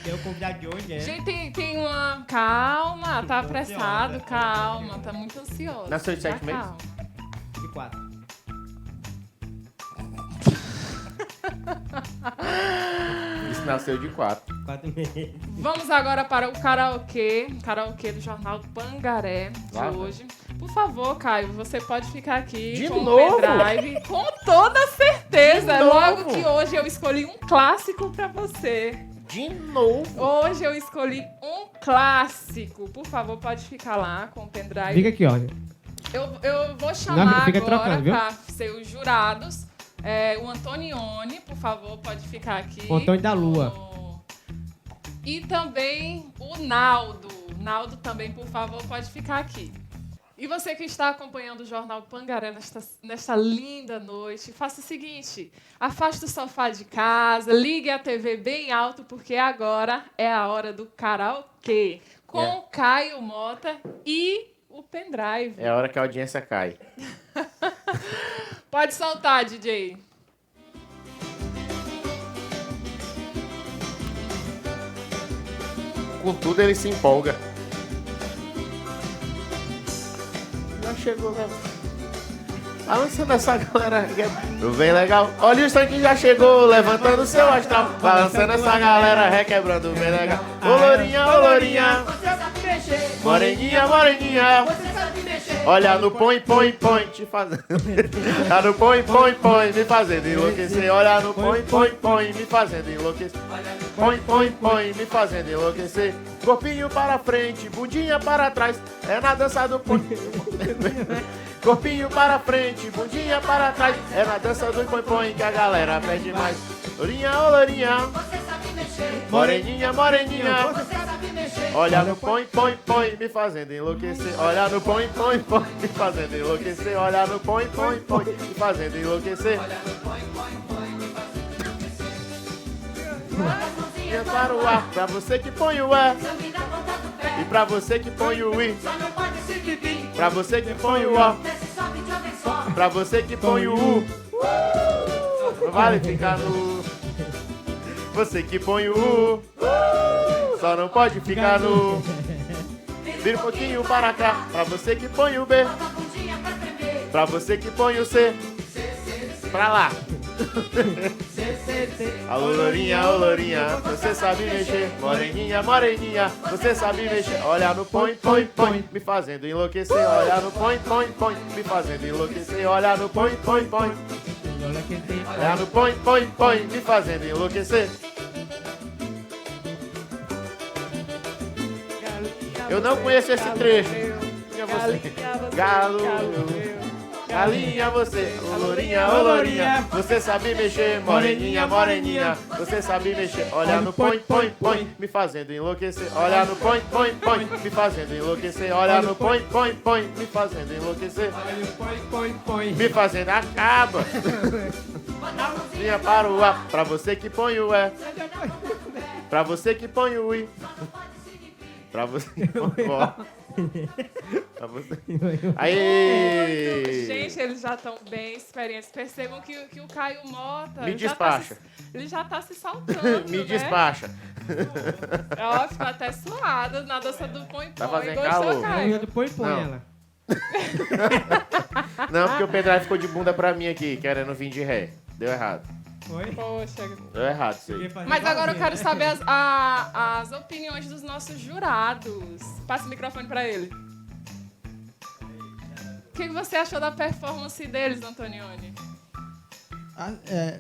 Tem o convidado de hoje, né? Gente, tem uma... Calma, tá Tô apressado, ansiosa. calma, tá muito ansioso. Nasceu de Tá 7 meses? calma. De 4. Isso nasceu de 4. 4 meses. Vamos agora para o karaokê do Jornal Pangaré de Lá, hoje. Por favor, Caio, você pode ficar aqui De com novo? o pendrive com toda certeza. De novo? Logo que hoje eu escolhi um clássico para você. De novo? Hoje eu escolhi um clássico. Por favor, pode ficar lá com o pendrive. Fica aqui, ó. Eu vou chamar Fica agora trocando, viu? para ser os jurados. O Antonioni, por favor, pode ficar aqui. O Antônio da Lua. E também o Naldo. Naldo também, por favor, pode ficar aqui. E você que está acompanhando o Jornal Pangaré nesta linda noite, faça o seguinte, afaste o sofá de casa, ligue a TV bem alto, porque agora é a hora do karaokê, com Caio Mota e o pendrive. É a hora que a audiência cai. Pode soltar, DJ. Com tudo ele se empolga. Já chegou, né? Balançando essa galera. Bem legal. Olha o som que já chegou, levantando o seu astral. Balançando essa galera, requebrando bem legal. Ô lourinha, ô lourinha. Moreninha, moreninha. Olha no põe, põe, põe, te fazendo. Olha no põe, põe, põe, me fazendo enlouquecer. Olha no põe, põe, põe, me fazendo enlouquecer. Põe, põe, põe, me fazendo enlouquecer. Corpinho para frente, bundinha para trás. É na dança do põe. Corpinho para frente, bundinha para trás. É na dança do põe-põe que a galera pede mais. Lourinha, ô lourinha. Moreninha, moreninha. Olha no põe, põe, põe, me fazendo enlouquecer. Olha no põe, põe, põe, me fazendo enlouquecer. Olha no põe, põe, põe, me fazendo enlouquecer. Para o ar, pra você que põe o é. E pra você que põe o i. Pra você que põe o ó. Pra você que põe o u. Não vale ficar no. Você que põe o u. Só não pode ficar no. Vira um pouquinho para cá. Pra você que põe o b. Pra você que põe o c. Pra lá. Alô lourinha, ô lourinha, você sabe mexer. Moreninha, moreninha, você sabe mexer. Olha no põe, põe, põe, me fazendo enlouquecer. Olha no põe, põe, põe, me fazendo enlouquecer. Olha no põe, põe, põe. Olha no põe, põe, põe, me fazendo enlouquecer. Eu não conheço esse trecho. Galo, galinha você, ô lourinha, você sabe mexer, moreninha, moreninha, você sabe mexer. Olha no põe, põe, põe, me fazendo enlouquecer. Olha no põe, põe, põe, me fazendo enlouquecer. Olha no põe, põe, põe, me fazendo enlouquecer. Me fazendo acaba. Vinha para o A, pra você que põe o E. Pra você que põe o I. Pra você que põe o O. Pra você. Aí. Gente, eles já estão bem experientes. Percebam que o Caio Mota... Me despacha. Ele já tá se saltando, Me né? despacha. Ó, ficou até suado na dança do põe-põe. Tá fazendo Gostou, calor. Caio? Do põe-põe Não. ela. Não, porque o pendrive ficou de bunda pra mim aqui, querendo vir de ré. Deu errado. Foi? Poxa. Deu errado isso aí. Mas agora eu quero saber as opiniões dos nossos jurados. Passa o microfone pra ele. O que você achou da performance deles, Antonioni?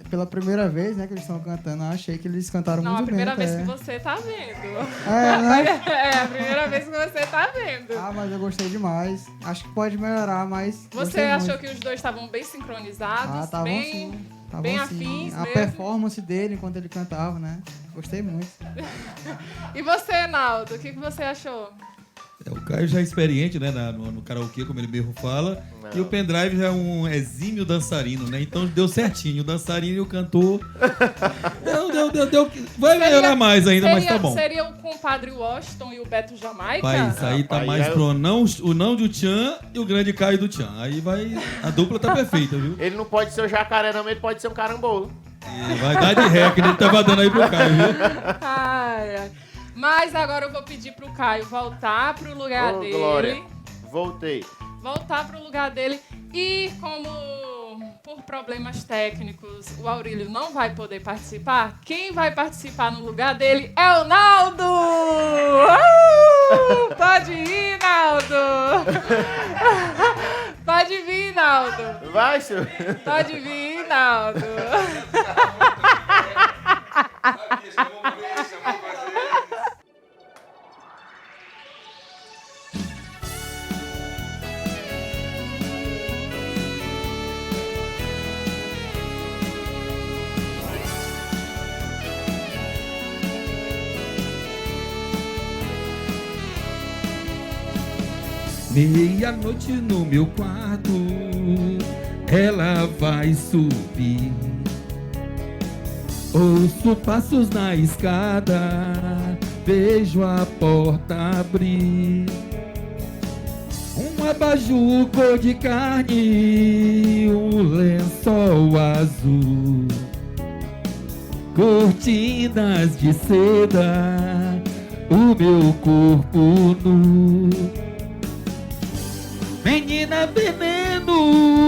Pela primeira vez, né, que eles estão cantando, eu achei que eles cantaram Não, a muito bem. primeira vez até. que você tá vendo. Né? É, a primeira vez que você tá vendo. Ah, mas eu gostei demais. Acho que pode melhorar, mas... Você gostei achou muito. que os dois estavam bem sincronizados? Ah, estavam bem, sim. Tavam bem sim. afins A mesmo? performance dele enquanto ele cantava, né? Gostei muito. E você, Naldo, o que você achou? O Caio já é experiente, né, no karaokê, como ele mesmo fala. Não. E o pendrive já é um exímio dançarino, né? Então deu certinho. O dançarino e o cantor. Deu. Vai melhorar mais ainda, mas tá bom. Seria o compadre Washington e o Beto Jamaica? Pai, isso aí tá Rapaz, mais já- pro o não do Tchan e o grande Caio do Tchan. Aí vai. A dupla tá perfeita, viu? Ele não pode ser o jacaré, não, ele pode ser um carambolo. E vai dar de ré, que ele tava dando aí pro Caio, viu? Ai, ai. Mas agora eu vou pedir pro Caio voltar pro lugar Ô, dele. Glória. Voltei. Voltar pro lugar dele. E como por problemas técnicos o Aurílio não vai poder participar, quem vai participar no lugar dele é o Naldo! Pode ir, Naldo! Pode vir, Naldo! Vai, senhor. Pode vir, Naldo! Meia-noite no meu quarto, ela vai subir. Ouço passos na escada, vejo a porta abrir. Um abajur cor de carne, um lençol azul, cortinas de seda, o meu corpo nu. Menina veneno,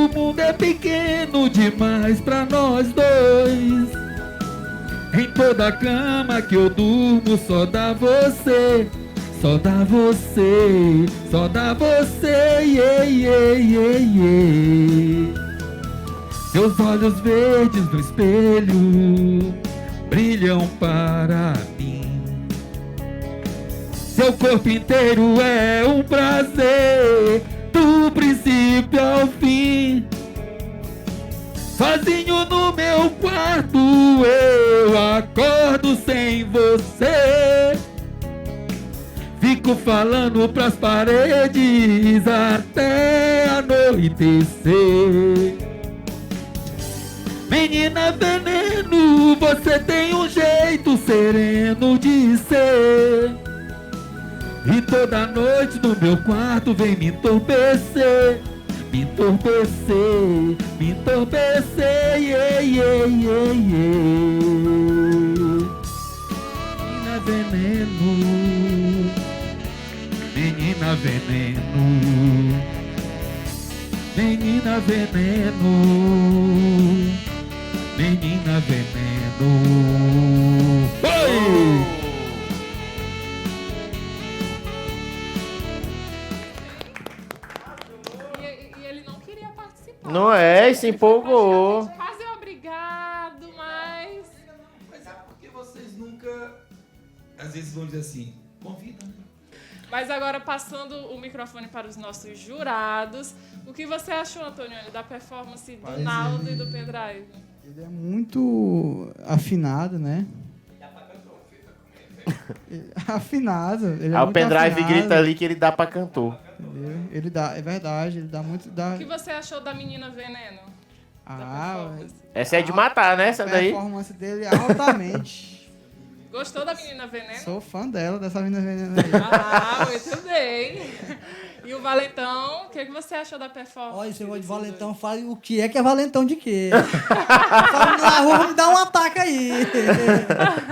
o mundo é pequeno demais pra nós dois. Em toda cama que eu durmo só dá você, só dá você, só dá você, yeah, yeah, yeah, yeah. Seus olhos verdes no espelho brilham para mim. Seu corpo inteiro é um prazer, do princípio ao fim. Sozinho no meu quarto eu acordo sem você. Fico falando pras paredes até anoitecer. Menina veneno, você tem um jeito sereno de ser. E toda noite no meu quarto vem me entorpecer, me entorpecer, me entorpecer, yeah, yeah, yeah, yeah. Menina veneno, menina veneno, menina veneno, menina veneno. Oi! Não é, se empolgou. Quase obrigado, mas... Mas é porque vocês nunca... Às vezes vão dizer assim, convida, né? Mas agora, passando o microfone para os nossos jurados, o que você achou, Antonioni, da performance do Mas Naldo ele- e do Pendrive? Ele é muito afinado, né? Afinado. Ele é Aí o muito pendrive afinado, grita ali que ele dá pra cantor. entendeu? Ele dá, é verdade, ele dá muito. O que você achou da Menina Veneno? Ah, Essa é de matar, né? a Essa daí. performance dele é altamente. Gostou da Menina Veneno? Sou fã dela, dessa menina veneno aí. Ah, muito bem. E o Valentão, o que você achou da performance? Olha, esse negócio de valentão, fale o que é valentão de quê? Fala na rua, me dá um ataque aí.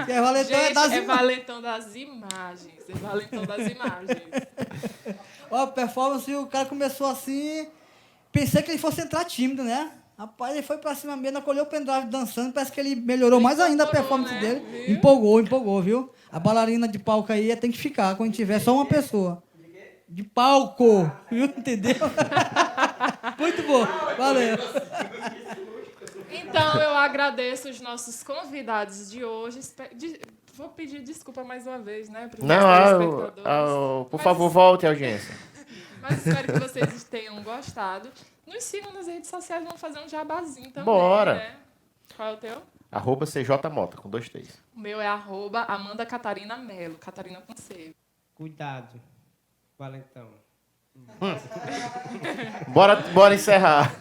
Que é valentão Gente, é das é imagens. Valentão das imagens. É Valentão das imagens. Ó, performance, o cara começou assim, pensei que ele fosse entrar tímido, né? Rapaz, ele foi pra cima mesmo, acolheu o pendrive dançando, parece que ele melhorou mais ainda a Empolgou, performance né? dele. Viu? Empolgou, viu? A bailarina de palco aí tem que ficar quando tiver só uma pessoa. De palco, viu? Entendeu? Muito bom, valeu. Então, eu agradeço os nossos convidados de hoje. Vou pedir desculpa mais uma vez, né? Para os telespectadores. Por favor, volte, audiência. Mas espero que vocês tenham gostado. Nos sigam nas redes sociais, vamos fazer um jabazinho também. Bora. Né? Qual é o teu? @CJMota, com 2 T's. O meu é @Amanda Catarina Melo. Catarina com C. Cuidado, Valentão. Bora encerrar.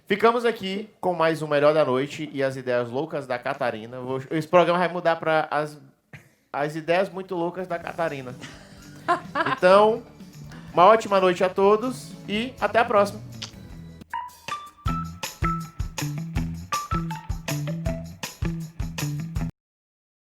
Ficamos aqui com mais um Melhor da Noite e as ideias loucas da Catarina. Esse programa vai mudar para as ideias muito loucas da Catarina. Então, uma ótima noite a todos e até a próxima.